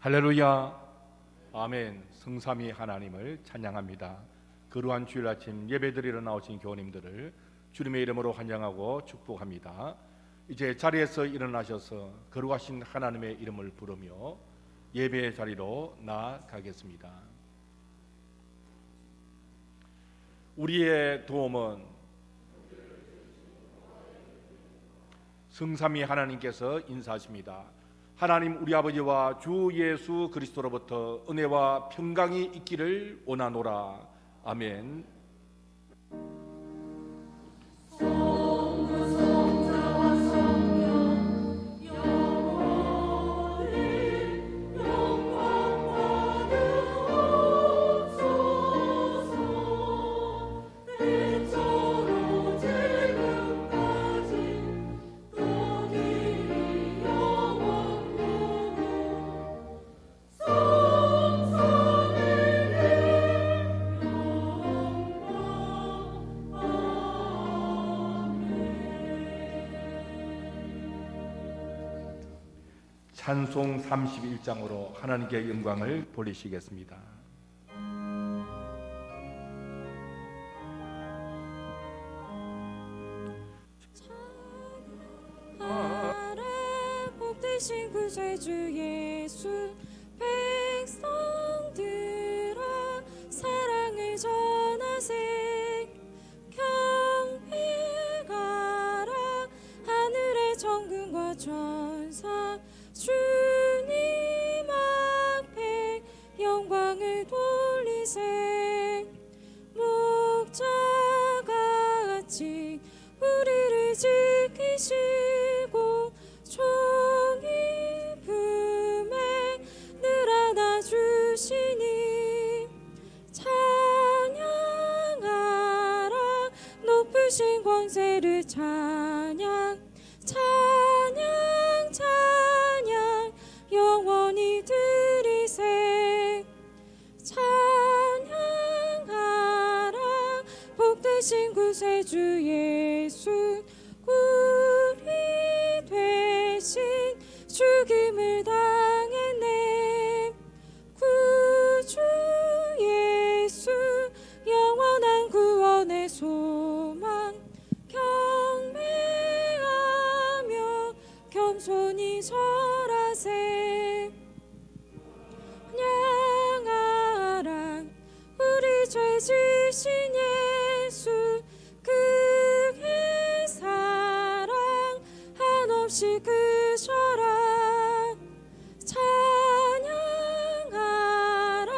할렐루야, 아멘. 성삼위 하나님을 찬양합니다. 거룩한 주일 아침 예배드리러 나오신 교우님들을 주님의 이름으로 환영하고 축복합니다. 이제 자리에서 일어나셔서 거룩하신 하나님의 이름을 부르며 예배의 자리로 나아가겠습니다. 우리의 도움은 성삼위 하나님께서 인사하십니다. 하나님 우리 아버지와 주 예수 그리스도로부터 은혜와 평강이 있기를 원하노라. 아멘. 찬송 31장으로 하나님께 영광을 돌리시겠습니다. 아래 복되신 구세주 예수, 백성들아 사랑을 전하세. 경배가라 하늘의 천군과 천사, 주님 앞에 영광을 돌리세. 목자같이 우리를 지키시고 종이 품에 늘 안아주시니, 찬양하라 높으신 권세를 찬양, 찬양 찬양 영원히 드리세. 찬양하라 복되신 구세주 예수, 우리 되신 죽임을 당했네. 구주 예수 영원한 구원의 소망, 경배하며 겸손히 절하세. 찬양하라 우리 죄 지신 예수, 그의 사랑 한없이 크셔라. 찬양하라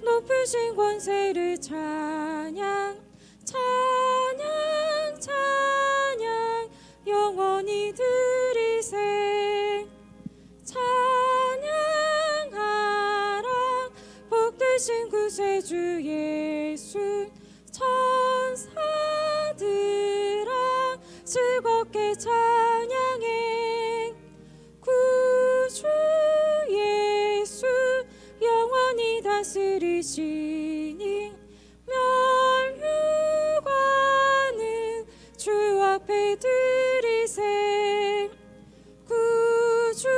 높으신 권세를 찬양, 찬양 찬양 영원히 드리세. 찬양하라 복되신 구세주 예수, 천사들아 즐겁게 찬양해. 구주 예수 영원히 다스리시니, 면류관은 주 앞에 드리세. 구주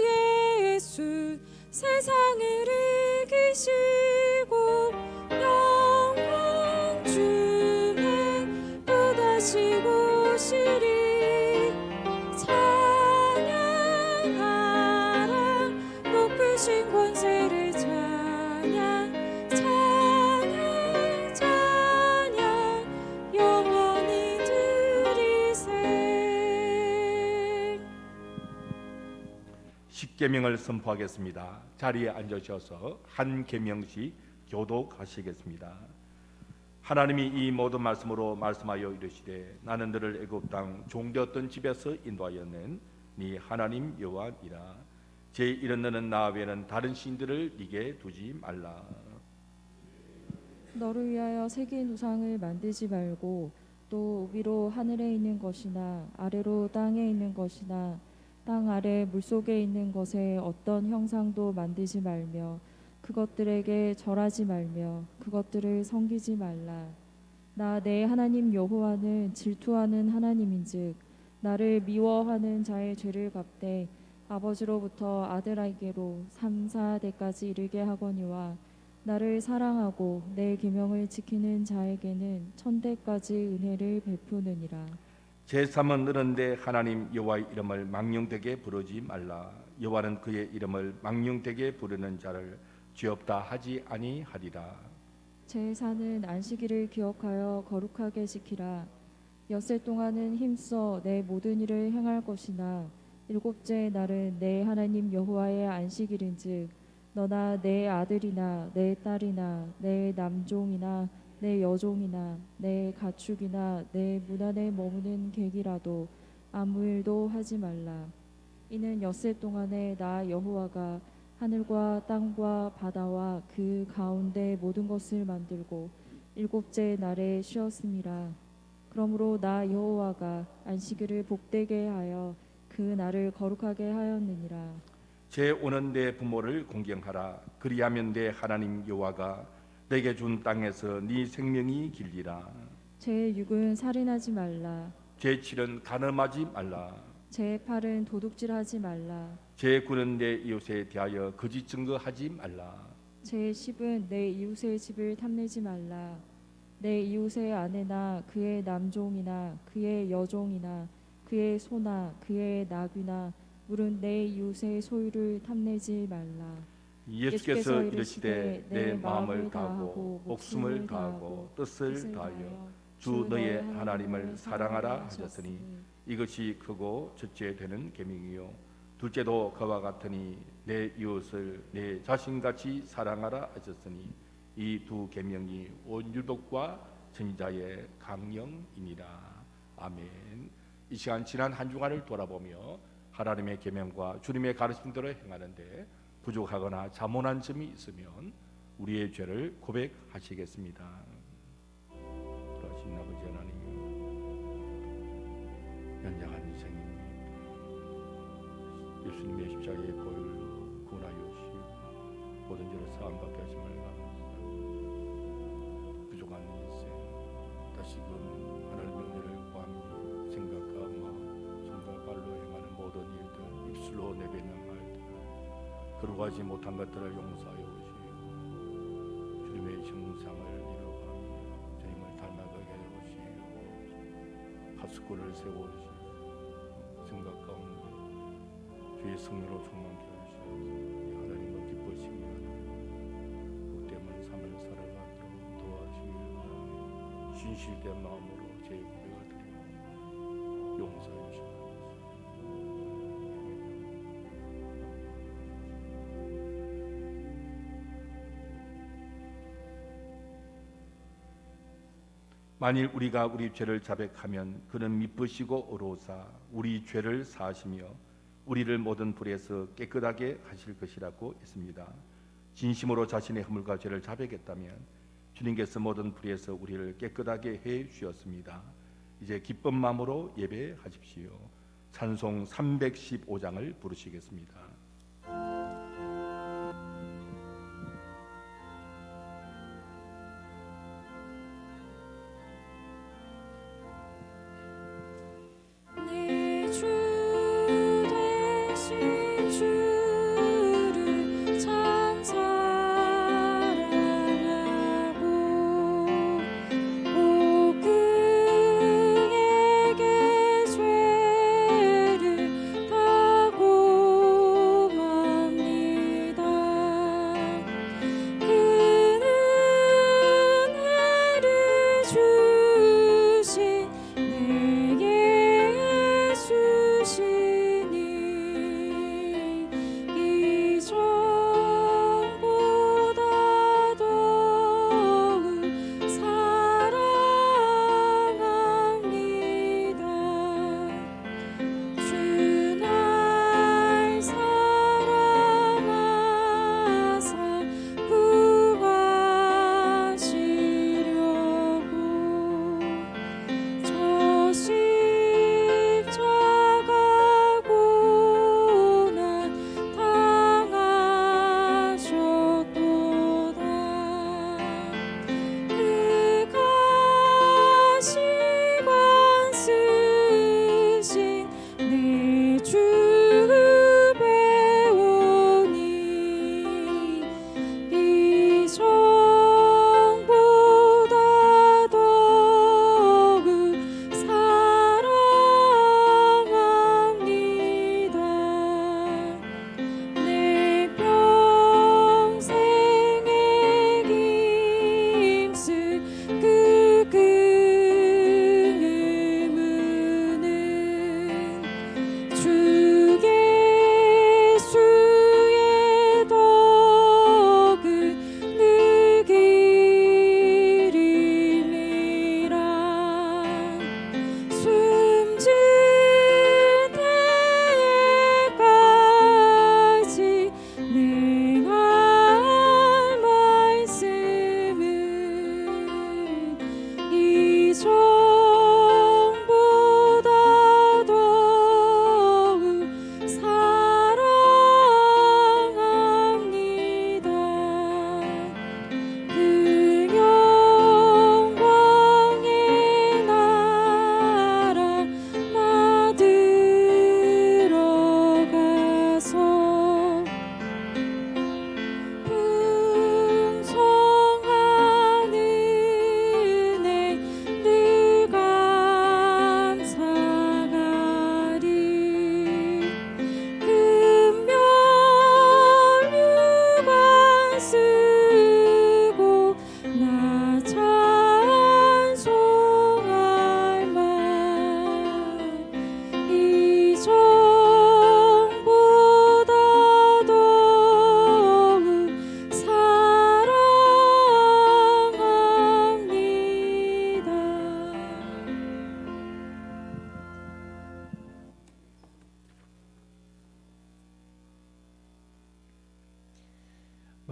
예수 세상을 이기시고 영광 중에 또다시 오시리. 찬양하라 높으신 권세를 찬양, 찬양 찬양 영원히 드리세. 십계명을 선포하겠습니다. 자리에 앉으셔서 한 계명씩 교독하시겠습니다. 하나님이 이 모든 말씀으로 말씀하여 이르시되, 나는 너를 애굽 땅 종되었던 집에서 인도하여 낸 네 하나님 여호와니라. 제 이런 너는 나 외에는 다른 신들을 네게 두지 말라. 너를 위하여 새긴 우상을 만들지 말고, 또 위로 하늘에 있는 것이나 아래로 땅에 있는 것이나 땅 아래 물속에 있는 것에 어떤 형상도 만들지 말며, 그것들에게 절하지 말며 그것들을 섬기지 말라. 나 내 하나님 여호와는 질투하는 하나님인즉, 나를 미워하는 자의 죄를 갚되 아버지로부터 아들에게로 3, 4대까지 이르게 하거니와 나를 사랑하고 내 계명을 지키는 자에게는 1000대까지 은혜를 베푸느니라. 제3은 느른데 하나님 여호와의 이름을 망령되게 부르지 말라. 여호와는 그의 이름을 망령되게 부르는 자를 죄없다 하지 아니하리라. 제4는 안식일을 기억하여 거룩하게 지키라. 엿새 동안은 힘써 내 모든 일을 행할 것이나 일곱째 날은 내 하나님 여호와의 안식일인즉 너나 내 아들이나 내 딸이나 내 남종이나 내 여종이나 내 가축이나 내 문 안에 머무는 객이라도 아무 일도 하지 말라. 이는 엿새 동안에 나 여호와가 하늘과 땅과 바다와 그 가운데 모든 것을 만들고 일곱째 날에 쉬었음이라. 그러므로 나 여호와가 안식일을 복되게 하여 그 날을 거룩하게 하였느니라. 제5는 내 부모를 공경하라. 그리하면 내 하나님 여호와가 내게 준 땅에서 네 생명이 길리라. 제6은 살인하지 말라. 제7은 간음하지 말라. 제8은 도둑질하지 말라. 제9는 내 이웃에 대하여 거짓 증거하지 말라. 제10은 내 이웃의 집을 탐내지 말라. 내 이웃의 아내나 그의 남종이나 그의 여종이나 그의 소나 그의 나귀나 물은 내 이웃의 소유를 탐내지 말라. 예수께서 이르시되 내 마음을 다하고 목숨을 다하고 뜻을 다하여 주 너의 하나님을 사랑하라 하셨으니 이것이 크고 첫째 되는 계명이요 둘째도 그와 같으니 내 이웃을 내 자신같이 사랑하라 하셨으니 이 두 계명이 온 율법과 선지자의 강령이니라. 아멘. 이 시간 지난 한 주간을 돌아보며 하나님의 계명과 주님의 가르침대로 행하는데 부족하거나 자문한 점이 있으면 우리의 죄를 고백하시겠습니다. 그러신 아버지 하나님, 연장한 인생입니다. 예수님의 십자가의 보혈로 구원하여 모든 죄를 사함받게 하심을 감사합니다. 부족한 인생 다시금 하나님의 은혜를 구하며 생각과 마음, 손과 발로 행하는 모든 일들, 입술로 내뱉는 말들, 거룩하지 못한 것들을 용서하여 오시오. 주님의 형상을 이루어가며 주님을 닮아가게 하여 오시오. 하수구를 세워오시오. 생각 가운데 주의 성령으로 충만케 하시옵소서. 하나님을 기뻐하시며 복되면 삶을 살아가도록 도와주시옵소서. 진실된 마음으로 제 고백을 드리고 용서해 주시옵소서. 만일 우리가 우리 죄를 자백하면 그는 미쁘시고 의로우사 우리 죄를 사하시며 우리를 모든 불에서 깨끗하게 하실 것이라고 했습니다. 진심으로 자신의 허물과 죄를 자백했다면 주님께서 모든 불에서 우리를 깨끗하게 해 주셨습니다. 이제 기쁜 마음으로 예배하십시오. 찬송 315장을 부르시겠습니다. 내 주 대신 주를 참 사랑하고 오 그에게 죄를 다 고하며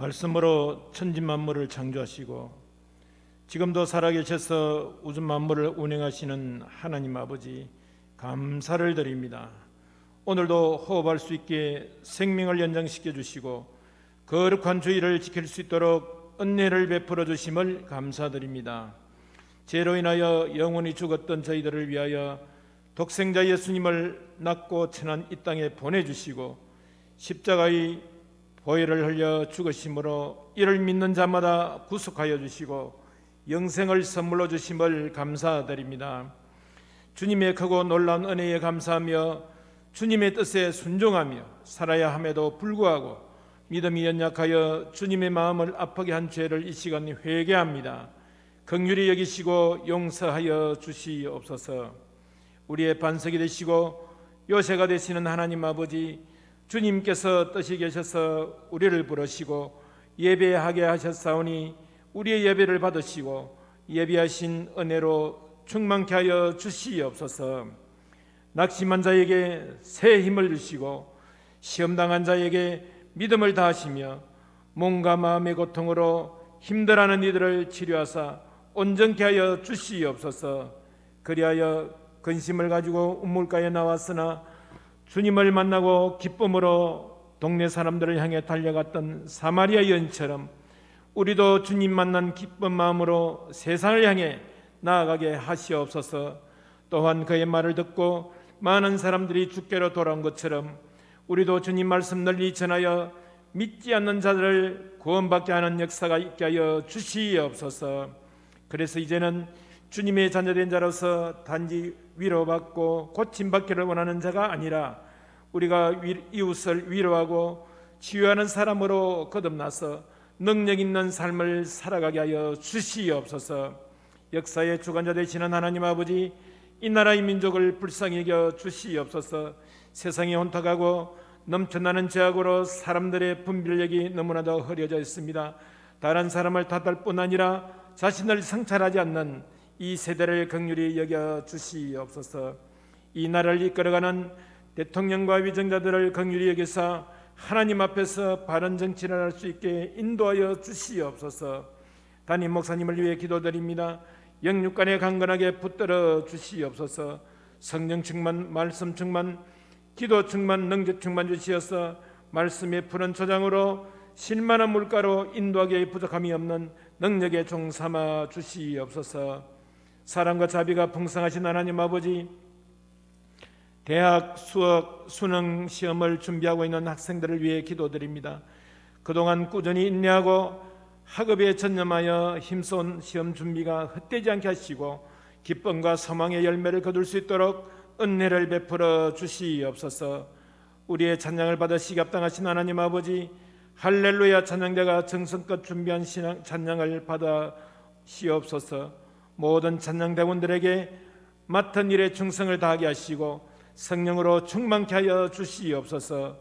말씀으로 천지 만물을 창조하시고 지금도 살아계셔서 우주 만물을 운행하시는 하나님 아버지, 감사를 드립니다. 오늘도 호흡할 수 있게 생명을 연장시켜 주시고 거룩한 주의를 지킬 수 있도록 은혜를 베풀어 주심을 감사드립니다. 죄로 인하여 영원히 죽었던 저희들을 위하여 독생자 예수님을 낳고 천한 이 땅에 보내주시고 십자가의 보혈을 흘려 죽으심으로 이를 믿는 자마다 구속하여 주시고 영생을 선물로 주심을 감사드립니다. 주님의 크고 놀라운 은혜에 감사하며 주님의 뜻에 순종하며 살아야 함에도 불구하고 믿음이 연약하여 주님의 마음을 아프게 한 죄를 이 시간 회개합니다. 긍휼히 여기시고 용서하여 주시옵소서. 우리의 반석이 되시고 요새가 되시는 하나님 아버지, 주님께서 뜻이 계셔서 우리를 부르시고 예배하게 하셨사오니 우리의 예배를 받으시고 예비하신 은혜로 충만케 하여 주시옵소서. 낙심한 자에게 새 힘을 주시고 시험당한 자에게 믿음을 다하시며 몸과 마음의 고통으로 힘들어하는 이들을 치료하사 온전케 하여 주시옵소서. 그리하여 근심을 가지고 우물가에 나왔으나 주님을 만나고 기쁨으로 동네 사람들을 향해 달려갔던 사마리아 여인처럼 우리도 주님 만난 기쁜 마음으로 세상을 향해 나아가게 하시옵소서. 또한 그의 말을 듣고 많은 사람들이 주께로 돌아온 것처럼 우리도 주님 말씀 널리 전하여 믿지 않는 자들을 구원받게 하는 역사가 있게 하여 주시옵소서. 그래서 이제는 주님의 자녀된 자로서 단지 위로받고 고침받기를 원하는 자가 아니라 우리가 이웃을 위로하고 치유하는 사람으로 거듭나서 능력 있는 삶을 살아가게 하여 주시옵소서. 역사의 주관자 되시는 하나님 아버지, 이 나라의 민족을 불쌍히 여겨 주시옵소서. 세상이 혼탁하고 넘쳐나는 죄악으로 사람들의 분별력이 너무나도 흐려져 있습니다. 다른 사람을 탓할 뿐 아니라 자신을 성찰하지 않는 이 세대를 긍휼히 여겨 주시옵소서. 이 나라를 이끌어가는 대통령과 위정자들을 긍휼히 여기사 하나님 앞에서 바른 정치를 할 수 있게 인도하여 주시옵소서. 담임 목사님을 위해 기도드립니다. 영육간에 강건하게 붙들어 주시옵소서. 성령 충만, 말씀 충만, 기도 충만, 능력 충만 주시어서 말씀의 푸른 초장으로 실만한 물가로 인도하기에 부족함이 없는 능력의 종 삼아 주시옵소서. 사랑과 자비가 풍성하신 하나님 아버지, 대학 수학 수능 시험을 준비하고 있는 학생들을 위해 기도드립니다. 그동안 꾸준히 인내하고 학업에 전념하여 힘써온 시험 준비가 헛되지 않게 하시고 기쁨과 소망의 열매를 거둘 수 있도록 은혜를 베풀어 주시옵소서. 우리의 찬양을 받으시기 합당하신 하나님 아버지, 할렐루야 찬양자가 정성껏 준비한 찬양을 받아 시옵소서. 모든 찬양대원들에게 맡은 일에 충성을 다하게 하시고 성령으로 충만케 하여 주시옵소서.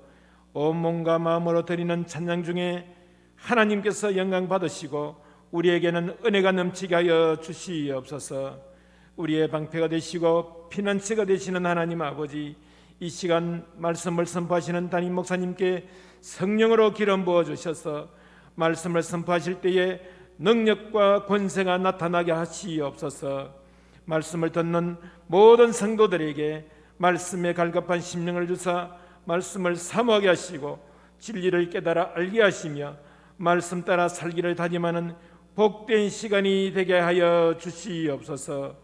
온 몸과 마음으로 드리는 찬양 중에 하나님께서 영광 받으시고 우리에게는 은혜가 넘치게 하여 주시옵소서. 우리의 방패가 되시고 피난처가 되시는 하나님 아버지, 이 시간 말씀을 선포하시는 담임 목사님께 성령으로 기름 부어 주셔서 말씀을 선포하실 때에 능력과 권세가 나타나게 하시옵소서. 말씀을 듣는 모든 성도들에게 말씀에 갈급한 심령을 주사 말씀을 사모하게 하시고 진리를 깨달아 알게 하시며 말씀 따라 살기를 다짐하는 복된 시간이 되게 하여 주시옵소서.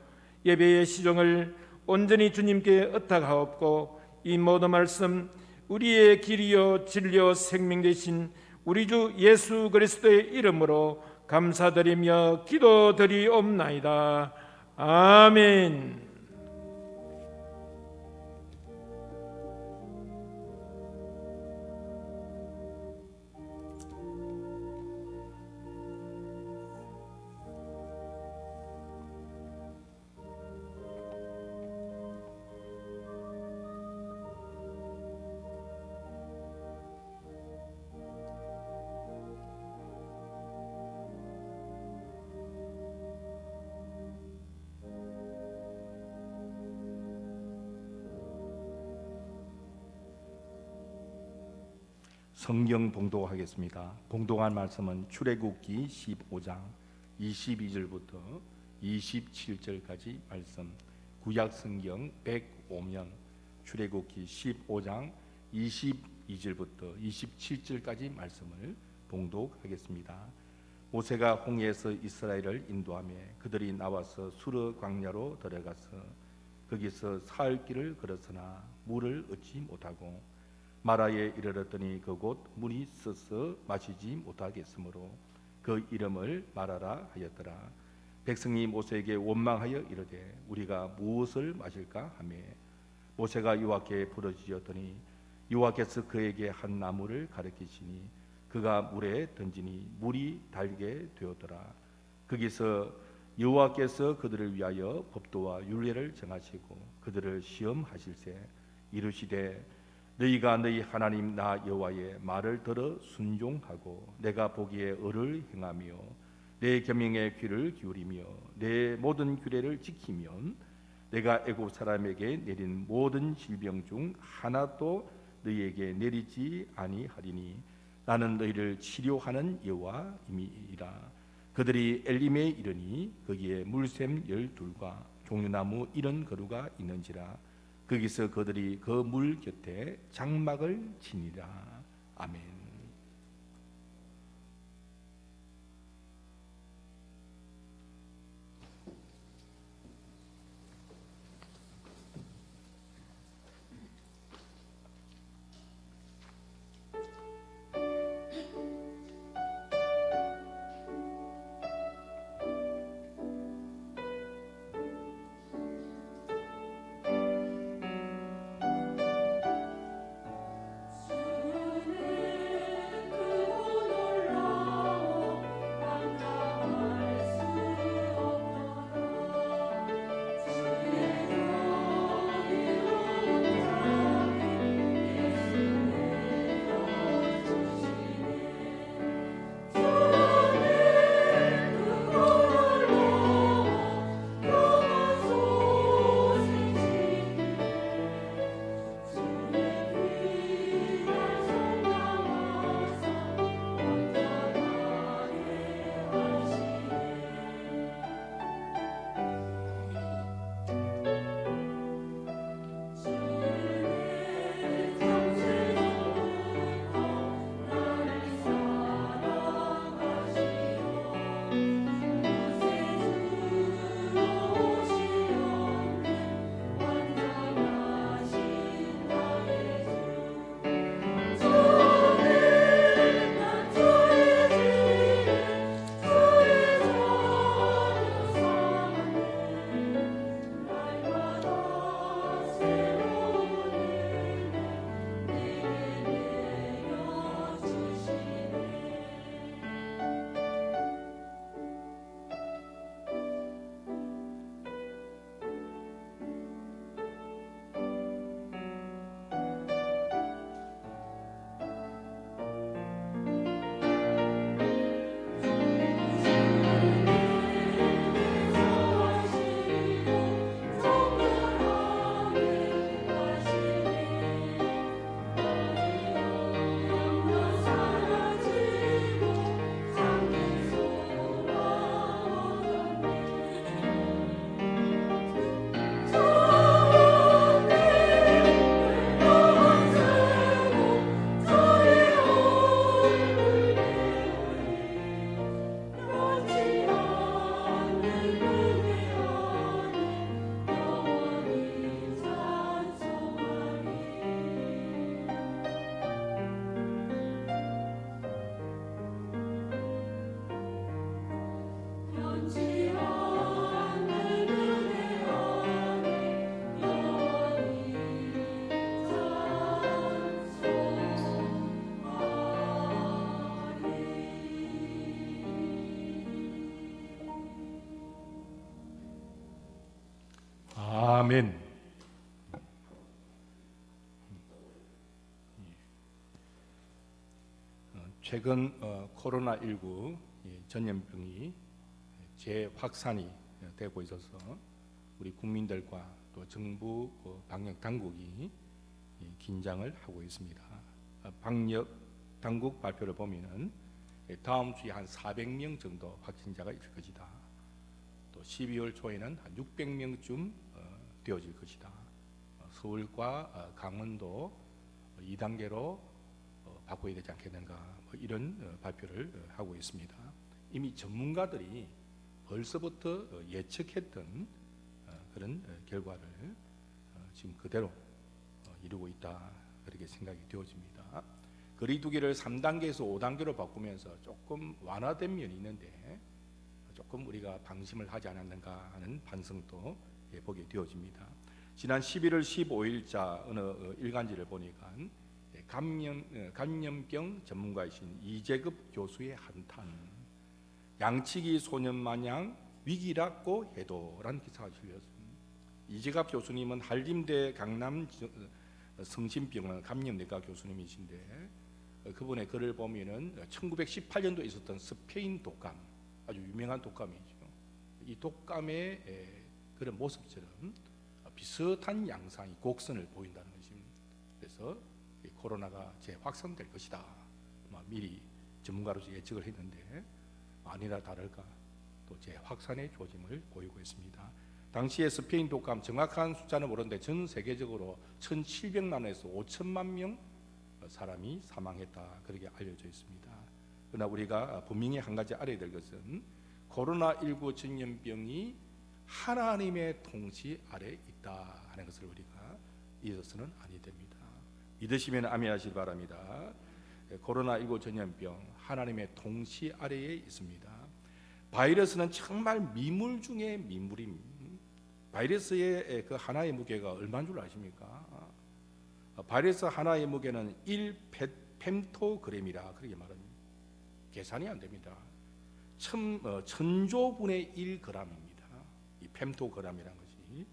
예배의 시종을 온전히 주님께 의탁하옵고 이 모든 말씀 우리의 길이요 진리요 생명 되신 우리 주 예수 그리스도의 이름으로 감사드리며 기도드리옵나이다. 아멘. 성경 봉독하겠습니다. 봉독한 말씀은 출애굽기 15장 22절부터 27절까지 말씀, 구약 성경 105면 출애굽기 15장 22절부터 27절까지 말씀을 봉독하겠습니다. 모세가 홍해에서 이스라엘을 인도하며 그들이 나와서 수르 광야로 들어가서 거기서 사흘 길을 걸었으나 물을 얻지 못하고 마라에 이르렀더니 그곳 물이 써서 마시지 못하겠으므로 그 이름을 마라라 하였더라. 백성이 모세에게 원망하여 이르되 우리가 무엇을 마실까 하며 모세가 여호와께 부르짖었더니 여호와께서 그에게 한 나무를 가리키시니 그가 물에 던지니 물이 달게 되었더라. 거기서 여호와께서 그들을 위하여 법도와 율례를 정하시고 그들을 시험하실세 이르시되 너희가 너희 하나님 나 여호와의 말을 들어 순종하고 내가 보기에 의를 행하며 내 계명에 귀를 기울이며 내 모든 규례를 지키면 내가 애굽 사람에게 내린 모든 질병 중 하나도 너희에게 내리지 아니하리니 나는 너희를 치료하는 여호와임이라. 그들이 엘림에 이르니 거기에 물샘 12과 종려나무 70그루가 있는지라. 거기서 그들이 그 물 곁에 장막을 치니라. 아멘. 아멘. 최근 코로나19 전염병이 재확산이 되고 있어서 우리 국민들과 또 정부 방역 당국이 긴장을 하고 있습니다. 방역 당국 발표를 보면은 다음 주에 한 400명 정도 확진자가 있을 것이다. 또 12월 초에는 한 600명쯤 되어질 것이다. 서울과 강원도 2단계로 바꿔야 되지 않겠는가, 뭐 이런 발표를 하고 있습니다. 이미 전문가들이 벌써부터 예측했던 그런 결과를 지금 그대로 이루고 있다, 그렇게 생각이 되어집니다. 거리두기를 3단계에서 5단계로 바꾸면서 조금 완화된 면이 있는데 조금 우리가 방심을 하지 않았는가 하는 반성도 보게 되어집니다. 지난 11월 15일자 어느 일간지를 보니까 감염병 전문가이신 이재급 교수의 한탄, 양치기 소년 마냥 위기라고 해도라는 기사가 실렸습니다. 이재갑 교수님은 한림대 강남 성심병원 감염내과 교수님이신데 그분의 글을 보면은 1918년도에 있었던 스페인 독감, 아주 유명한 독감이죠. 이 독감의 그런 모습처럼 비슷한 양상이 곡선을 보인다는 것입니다. 그래서 코로나가 재확산될 것이다, 미리 전문가로서 예측을 했는데 아니라 다를까 또 재확산의 조짐을 보이고 있습니다. 당시에 스페인 독감 정확한 숫자는 모르는데 전 세계적으로 1,700만 원에서 5천만 명 사람이 사망했다, 그렇게 알려져 있습니다. 그러나 우리가 분명히 한 가지 알아야 될 것은 코로나19 전염병이 하나님의 통치 아래 있다 하는 것을 우리가 잊어서는 아니 됩니다. 믿으시면 아멘하시기 바랍니다. 코로나19 전염병 하나님의 통치 아래에 있습니다. 바이러스는 정말 미물 중에 미물입니다. 바이러스의 그 하나의 무게가 얼마인 줄 아십니까? 바이러스 하나의 무게는 1펜토그램이라 그렇게 말합니다. 계산이 안 됩니다. 천조분의 1g입니다. 이 펜토그램이라는 것이.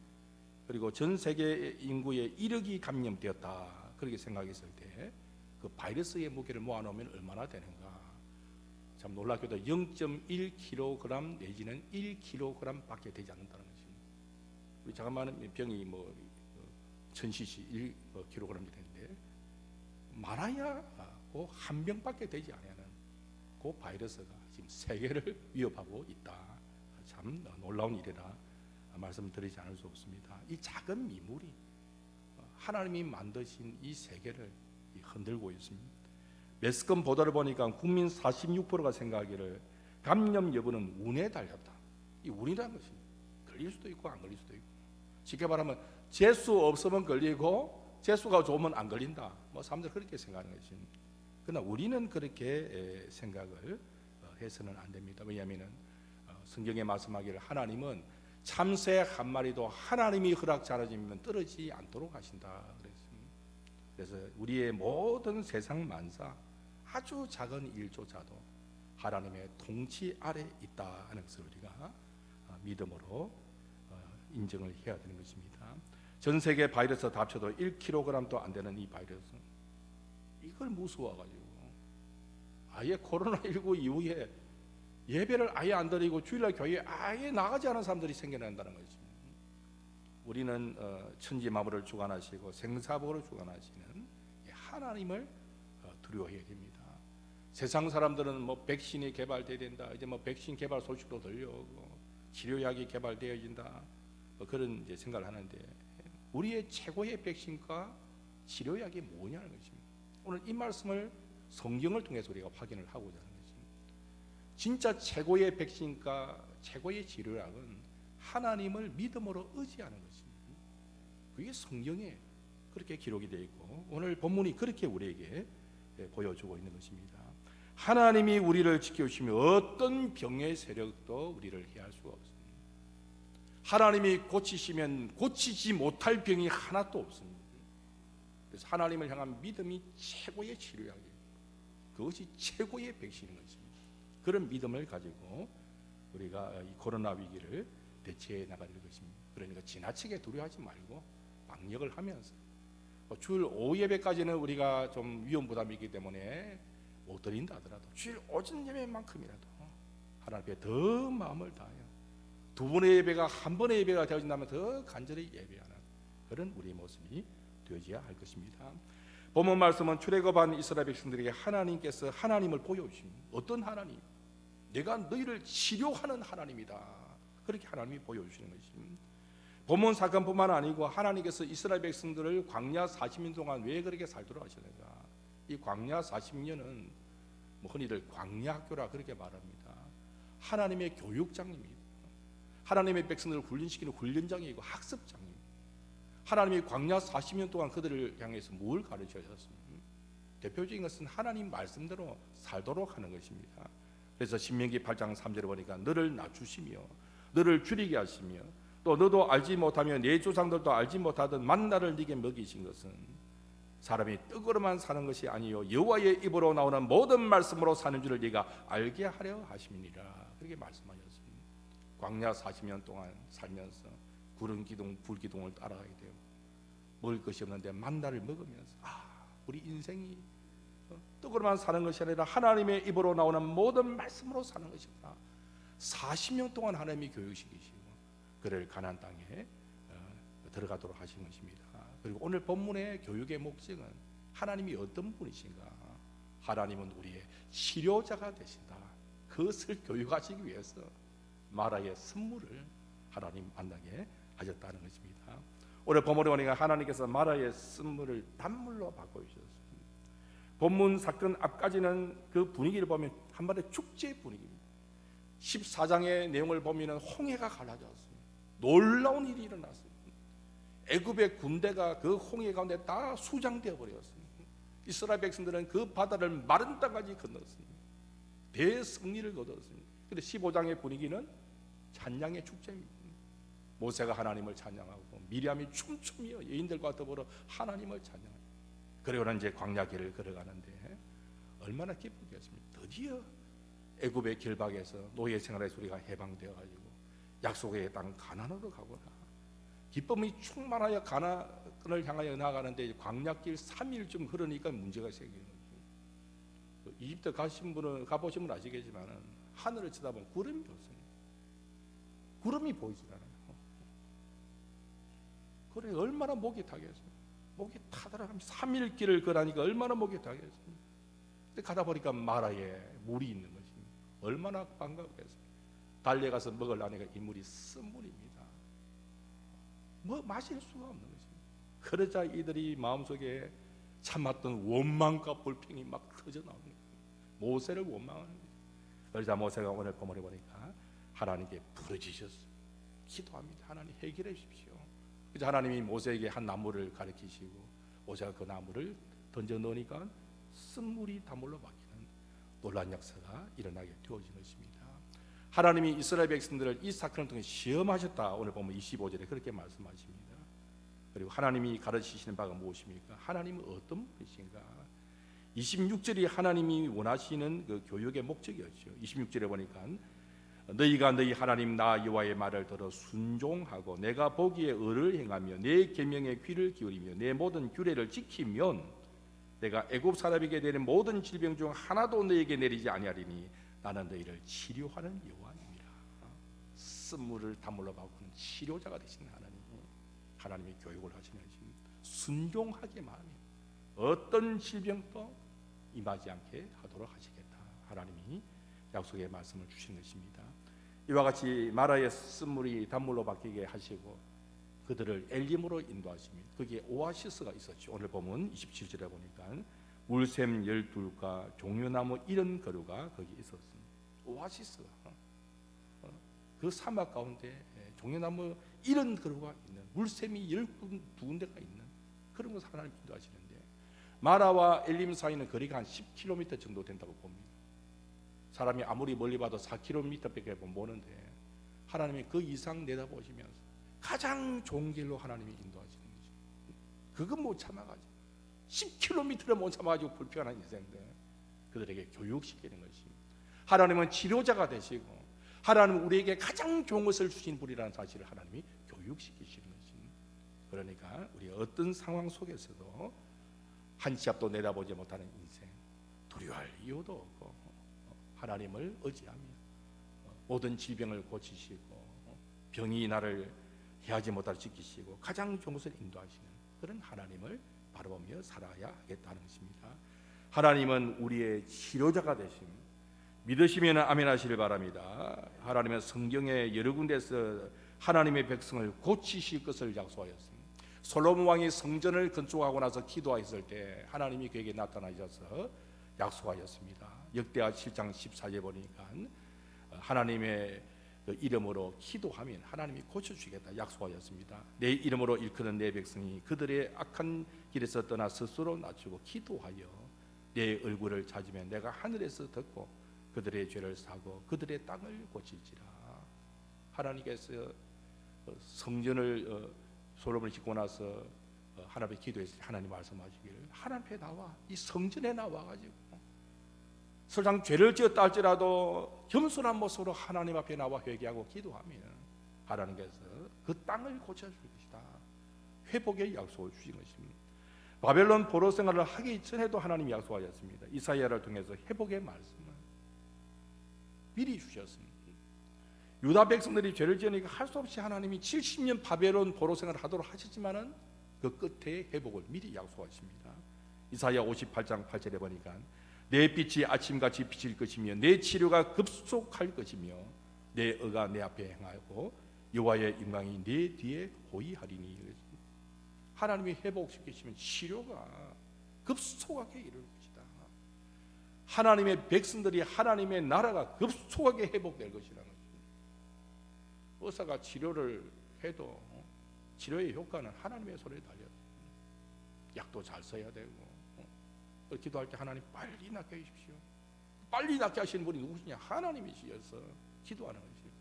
그리고 전 세계 인구의 1억이 감염되었다, 그렇게 생각했을 때 그 바이러스의 무게를 모아놓으면 얼마나 되는가? 참 놀랍게도 0.1kg 내지는 1kg밖에 되지 않는다는 것입니다. 우리 자그마한 병이 1000cc 1kg이 되는데 많아야 한 병밖에 되지 않는 그 바이러스가 지금 세계를 위협하고 있다. 참 놀라운 일이라 말씀드리지 않을 수 없습니다. 이 작은 미물이 하나님이 만드신 이 세계를 흔들고 있습니다. 매스컴 보도를 보니까 국민 46%가 생각하기를 감염 여부는 운에 달렸다. 이 운이라는 것이 걸릴 수도 있고 안 걸릴 수도 있고, 쉽게 말하면 재수 없으면 걸리고 재수가 좋으면 안 걸린다, 사람들 그렇게 생각하는 것입니다. 그러나 우리는 그렇게 생각을 해서는 안 됩니다. 왜냐하면 성경에 말씀하기를 하나님은 참새 한 마리도 하나님이 허락지 않으시면 떨어지지 않도록 하신다 그랬습니다. 그래서 우리의 모든 세상 만사, 아주 작은 일조차도 하나님의 통치 아래 있다 하는 것을 우리가 믿음으로 인정을 해야 되는 것입니다. 전 세계 바이러스 다 합쳐도 1kg도 안 되는 이 바이러스, 이걸 무서워가지고 아예 코로나19 이후에 예배를 아예 안 드리고 주일날 교회에 아예 나가지 않은 사람들이 생겨난다는 것입니다. 우리는 천지 만물을 주관하시고 생사복을 주관하시는 하나님을 두려워해야 됩니다. 세상 사람들은 백신이 개발돼야 된다, 이제 백신 개발 소식도 들려오고 치료약이 개발되어진다, 그런 이제 생각을 하는데 우리의 최고의 백신과 치료약이 뭐냐는 것입니다. 오늘 이 말씀을 성경을 통해서 우리가 확인을 하고자 하는 것입니다. 진짜 최고의 백신과 최고의 치료약은 하나님을 믿음으로 의지하는 것입니다. 그게 성경에 그렇게 기록이 되어 있고 오늘 본문이 그렇게 우리에게 보여주고 있는 것입니다. 하나님이 우리를 지켜주시며 어떤 병의 세력도 우리를 해할 수가 없습니다. 하나님이 고치시면 고치지 못할 병이 하나도 없습니다. 그래서 하나님을 향한 믿음이 최고의 치료약이에요. 그것이 최고의 백신인 것입니다. 그런 믿음을 가지고 우리가 이 코로나 위기를 대처해 나가야 될 것입니다. 그러니까 지나치게 두려워하지 말고 방역을 하면서 주일 오후 예배까지는 우리가 좀 위험 부담이 있기 때문에 못 드린다 하더라도 주일 오전 예배만큼이라도 하나님 앞에 더 마음을 다해요. 두 번의 예배가 한 번의 예배가 되어진다면 더 간절히 예배하는 그런 우리의 모습이 되어져야 할 것입니다. 본문 말씀은 출애굽한 이스라엘 백성들에게 하나님께서 하나님을 보여주십니다. 어떤 하나님? 내가 너희를 치료하는 하나님이다. 그렇게 하나님이 보여주시는 것입니다. 본문 사건뿐만 아니고 하나님께서 이스라엘 백성들을 광야 40년 동안 왜 그렇게 살도록 하시는가? 이 광야 40년은 흔히들 광야학교라 그렇게 말합니다. 하나님의 교육장입니다. 하나님의 백성들을 훈련시키는 훈련장이고 학습장입니다. 하나님이 광야 40년 동안 그들을 향해서 뭘 가르치셨습니까? 대표적인 것은 하나님 말씀대로 살도록 하는 것입니다. 그래서 신명기 8장 3절에 보니까 너를 낮추시며 너를 줄이게 하시며 또 너도 알지 못하며 내 조상들도 알지 못하던 만나를 네게 먹이신 것은 사람이 떡으로만 사는 것이 아니요 여호와의 입으로 나오는 모든 말씀으로 사는 줄을 네가 알게 하려 하심이니라. 그렇게 말씀하셨습니다. 광야 40년 동안 살면서 구름 기둥, 불 기둥을 따라가게 되고 먹을 것이 없는데 만나를 먹으면서 우리 인생이 떡으로만 사는 것이 아니라 하나님의 입으로 나오는 모든 말씀으로 사는 것이구나. 40년 동안 하나님이 교육시키시고 그를 가나안 땅에 들어가도록 하신 것입니다. 그리고 오늘 본문의 교육의 목적은 하나님이 어떤 분이신가? 하나님은 우리의 치료자가 되신다. 그것을 교육하시기 위해서 마라의 선물을 하나님 만나게 하셨다는 것입니다. 오늘 본문에 보니까 하나님께서 마라의 선물을 단물로 바꿔주셨습니다. 본문 사건 앞까지는 그 분위기를 보면 한마디로 축제 분위기입니다. 14장의 내용을 보면 홍해가 갈라졌습니다. 놀라운 일이 일어났습니다. 애굽의 군대가 그 홍해 가운데 다 수장되어 버렸습니다. 이스라엘 백성들은 그 바다를 마른 땅까지 건넜습니다. 대승리를 거뒀습니다. 그런데 15장의 분위기는 찬양의 축제입니다. 모세가 하나님을 찬양하고 미리암이 춤추며 여인들과 더불어 하나님을 찬양합니다. 그리고 이제 광야길을 걸어가는데 얼마나 기쁘겠습니까? 드디어 애굽의 길박에서 노예 생활의 소리가 해방되어 가지고 약속의 땅 가나안으로 가거나 기쁨이 충만하여 가나안을 향하여 나아가는데 광야길 3일쯤 흐르니까 문제가 생기는 거죠. 이집트 가보신 분 아시겠지만 하늘을 쳐다보면 구름이 없습니다. 구름이 보이지 않아요. 그래 얼마나 목이 타겠어요. 목이 타더라 하면 3일 길을 걸으니까 얼마나 목이 타겠습니까? 근데 가다 보니까 마라에 물이 있는 것입니다. 얼마나 반갑겠습니까? 달려가서 먹으려니까 이 물이 쓴물입니다. 뭐 마실 수가 없는 것입니다. 그러자 이들이 마음속에 참았던 원망과 불평이 막 터져나오는 거예요. 모세를 원망하는 거죠. 그러자 모세가 오늘 본문에 보니까 하나님께 부르짖었어요. 기도합니다. 하나님 해결해 주십시오. 그래서 하나님이 모세에게 한 나무를 가르치시고 모세가 그 나무를 던져 넣으니까 쓴물이 단물로 바뀌는 놀라운 역사가 일어나게 되어진 것입니다. 하나님이 이스라엘 백성들을 이 사건을 통해 시험하셨다. 오늘 보면 25절에 그렇게 말씀하십니다. 그리고 하나님이 가르치시는 바가 무엇입니까? 하나님은 어떤 분이신가? 26절이 하나님이 원하시는 그 교육의 목적이었죠. 26절에 보니까 너희가 너희 하나님 나 여호와의 말을 들어 순종하고 내가 보기에 의를 행하며 내 계명에 귀를 기울이며 내 모든 규례를 지키면 내가 애굽 사람에게 내린 모든 질병 중 하나도 너희에게 내리지 아니하리니 나는 너희를 치료하는 여호와입니다. 쓴물을 단물로 바꾸는 치료자가 되시는 하나님이 교육을 하시는 것입니다. 순종하기만 하면 어떤 질병도 임하지 않게 하도록 하시겠다. 하나님이 약속의 말씀을 주신 것입니다. 이와 같이 마라의 쓴물이 단물로 바뀌게 하시고 그들을 엘림으로 인도하십니다. 거기에 오아시스가 있었죠. 오늘 보면 27절에 보니까 물샘 12과 종려나무 70그루가 거기 있었습니다. 오아시스가 그 사막 가운데 종려나무 70그루가 있는 물샘이 12군데가 있는 그런 것을 하나님 인도하시는데 마라와 엘림 사이는 거리가 한 10km 정도 된다고 봅니다. 사람이 아무리 멀리 봐도 4km밖에 못 보는데 하나님이 그 이상 내다보시면서 가장 좋은 길로 하나님이 인도하시는 거죠. 그건 못 참아가지고 10km를 못 참아가지고 불편한 인생들 그들에게 교육시키는 것입니다. 하나님은 치료자가 되시고 하나님은 우리에게 가장 좋은 것을 주신 분이라는 사실을 하나님이 교육시키시는 것입니다. 그러니까 우리 어떤 상황 속에서도 한 치 앞도 내다보지 못하는 인생 두려워할 이유도 없고 하나님을 의지하며 모든 질병을 고치시고 병이 나를 해하지 못하게 지키시고 가장 좋은 것을 인도하시는 그런 하나님을 바라보며 살아야 하겠다는 것입니다. 하나님은 우리의 치료자가 되심, 믿으시면 아멘하시길 바랍니다. 하나님은 성경의 여러 군데서 하나님의 백성을 고치실 것을 약속하였습니다. 솔로몬 왕이 성전을 건축하고 나서 기도하였을 때 하나님이 그에게 나타나셔서 약속하였습니다. 역대하 7장 14절에 보니까 하나님의 이름으로 기도하면 하나님이 고쳐주시겠다 약속하였습니다. 내 이름으로 일컫는 내 백성이 그들의 악한 길에서 떠나 스스로 낮추고 기도하여 내 얼굴을 찾으면 내가 하늘에서 듣고 그들의 죄를 사고 그들의 땅을 고칠지라. 하나님께서 성전을 솔로몬이 짓고 나서 하나님께 기도했을 때 하나님 말씀하시기를 하나님 앞에 나와, 이 성전에 나와가지고 설령 죄를 지었다 할지라도 겸손한 모습으로 하나님 앞에 나와 회개하고 기도하면 하나님께서 그 땅을 고쳐줄 것이다. 회복의 약속을 주신 것입니다. 바벨론 포로 생활을 하기 전에도 하나님이 약속하셨습니다. 이사야를 통해서 회복의 말씀을 미리 주셨습니다. 유다 백성들이 죄를 지으니까 할 수 없이 하나님이 70년 바벨론 포로 생활을 하도록 하셨지만은 그 끝에 회복을 미리 약속하십니다. 이사야 58장 8절에 보니까 내 빛이 아침같이 비칠 것이며 내 치료가 급속할 것이며 내 의가 내 앞에 행하고 여호와의 영광이 내 뒤에 호위하리니. 하나님이 회복시키시면 치료가 급속하게 이룰 것이다. 하나님의 백성들이, 하나님의 나라가 급속하게 회복될 것이라는 것입니다. 의사가 치료를 해도 치료의 효과는 하나님의 손에 달려. 약도 잘 써야 되고, 기도할 때 하나님 빨리 낫게 해주십시오. 빨리 낫게 하시는 분이 누구시냐? 하나님이시여서 기도하는 것입니다.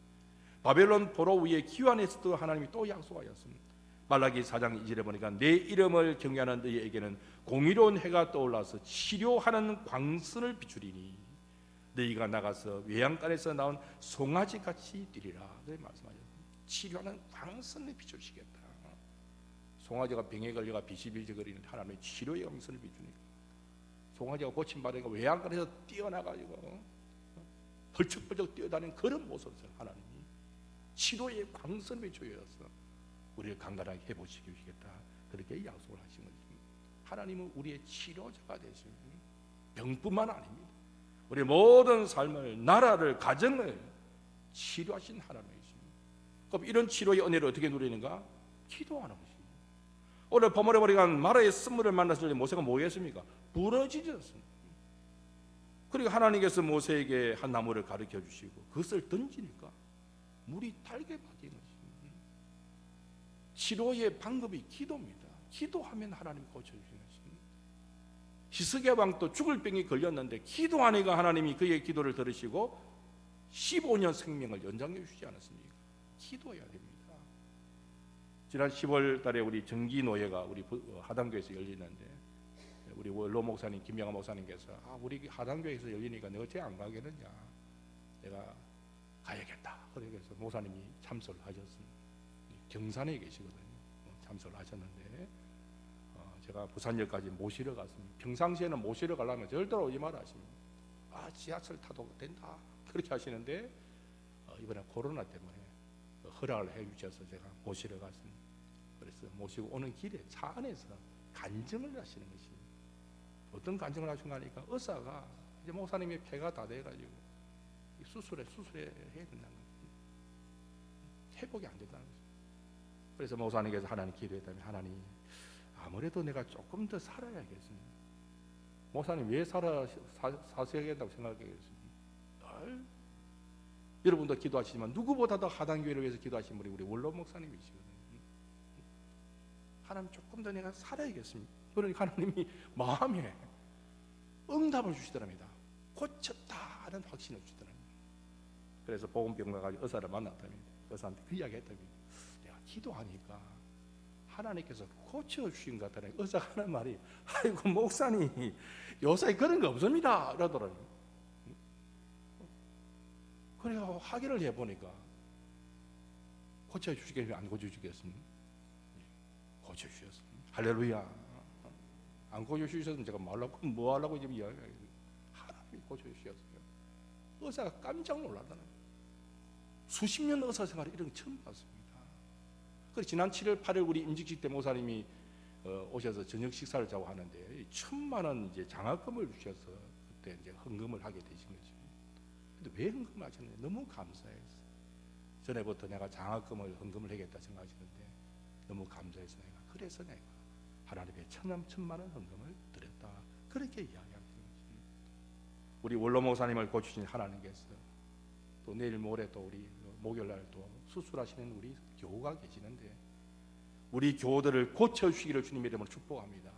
바벨론 포로 위에 기환에서도 하나님이 또 약속하였습니다. 말라기 4장 2절에 보니까 내 이름을 경외하는 너희에게는 공의로운 해가 떠올라서 치료하는 광선을 비추리니 너희가 나가서 외양간에서 나온 송아지같이 뛰리라. 그렇게 말씀하셨습니다. 치료하는 광선을 비추시겠다. 송아지가 병에 걸려가 비실비실거리는데 하나님의 치료의 광선을 비추니까 송아지가 고침받으니까 외양간에서 뛰어나가지고 펄쩍펄쩍 뛰어다니는 그런 모습을 하나님이 치료의 광선을 비추어서 우리를 강건하게 회복시키시겠다. 그렇게 약속을 하신 것입니다. 하나님은 우리의 치료자가 되십니다. 병뿐만 아닙니다. 우리 모든 삶을, 나라를, 가정을 치료하신 하나님이십니다. 그럼 이런 치료의 은혜를 어떻게 누리는가? 기도하는 것입니다. 오늘 본문에 보니까 마라의 쓴물을 만났을 때 모세가 뭐 했습니까? 부러지셨습니다. 그리고 하나님께서 모세에게 한 나무를 가르쳐 주시고 그것을 던지니까 물이 달게 바뀐 것입니다. 치료의 방법이 기도입니다. 기도하면 하나님이 고쳐주시는 것입니다. 히스기야 왕도 죽을 병이 걸렸는데 기도하니까 하나님이 그의 기도를 들으시고 15년 생명을 연장해 주시지 않았습니까? 기도해야 됩니다. 지난 10월 달에 우리 정기노예가 우리 하단교에서 열리는데 우리 원로 목사님 김영하 목사님께서 우리 하단교에서 열리니까 내가 어째 안 가겠느냐, 내가 가야겠다. 그래서 목사님이 참석을 하셨습니다. 경산에 계시거든요. 참석을 하셨는데 제가 부산역까지 모시러 갔습니다. 평상시에는 모시러 가려면 절대로 오지 마라 하십니다. 지하철 타도 된다 그렇게 하시는데 이번에 코로나 때문에 허락을 해주셔서 제가 모시러 갔습니다. 그래서 모시고 오는 길에 차 안에서 간증을 하시는 것입니다. 어떤 간증을 하신가 하니까 의사가 이제 목사님의 폐가 다 돼가지고 수술해야 된다는 거예요. 회복이 안 된다는 거죠. 그래서 목사님께서 하나님 기도했다면 하나님 아무래도 내가 조금 더 살아야겠습니다. 목사님 왜 사셔야겠다고 생각하겠습니다. 여러분도 기도하시지만 누구보다도 하단교회를 위해서 기도하신 분이 우리 원로 목사님이시거든요. 하나님 조금 더 내가 살아야겠습니다. 그러니까 하나님이 마음에 응답을 주시더랍니다. 고쳤다 하는 확신을 주시더랍니다. 그래서 보건병원 가서 의사를 만났답니다. 의사한테 그 이야기 했답니다. 내가 기도하니까 하나님께서 고쳐주신 것 같다니. 의사가 하는 말이 아이고 목사님 요새 그런 거 없습니다 그러더라고요. 그래서 확인을 해보니까 고쳐주시겠습니까? 안 고쳐주시겠습니까? 고쳐주셨습니다. 할렐루야. 안 고쳐주셨으면 제가 뭐 하려고 지금 이야기해요. 하나님이 고쳐주셨어요. 의사가 깜짝 놀라더라고요. 수십 년 의사 생활을 이런 거 처음 봤습니다. 그래서 지난 7월 8일 우리 임직식 때 목사님이 오셔서 저녁 식사를 자고 하는데 1,000만 원 이제 장학금을 주셔서 그때 이제 헌금을 하게 되신 거죠. 근데 왜 헌금하셨느냐? 너무 감사해서. 전에부터 내가 장학금을 헌금을 하겠다 생각하시는데 너무 감사해서 내가 그래서 내가 하나님의 1,000만 원 헌금을 드렸다. 그렇게 이야기하는 거죠. 우리 원로 목사님을 고치신 하나님께서 또 내일 모레 또 우리 목요일날 또 수술하시는 우리 교우가 계시는데 우리 교우들을 고쳐주시기를 주님 이름으로 축복합니다.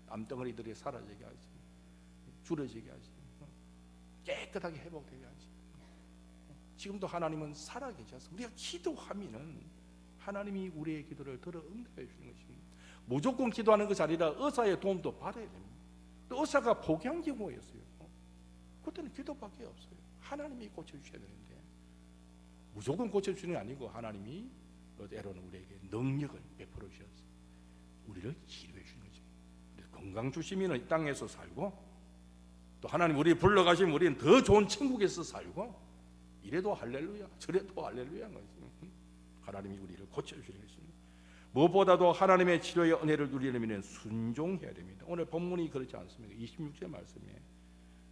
암덩어리들이 사라지게 하시고 줄어지게 하시고 깨끗하게 회복되게 하시고 지금도 하나님은 살아계셔서 우리가 기도하면은 하나님이 우리의 기도를 들어 응답해 주시는 것입니다. 무조건 기도하는 것이 아니라 의사의 도움도 받아야 됩니다. 또 의사가 포기한 경우였어요. 그때는 기도밖에 없어요. 하나님이 고쳐주셔야 되는데 무조건 고쳐주시는 게 아니고 하나님이 때로는 우리에게 능력을 베풀어 주셔서 우리를 치료해 주시는 거죠. 건강 주시면 이 땅에서 살고 또 하나님 우리 불러가시면 우리는 더 좋은 천국에서 살고 이래도 할렐루야 저래도 할렐루야 하나님이 우리를 고쳐주시는 것입니다. 무엇보다도 하나님의 치료의 은혜를 누리려면 순종해야 됩니다. 오늘 본문이 그렇지 않습니까? 26절 말씀에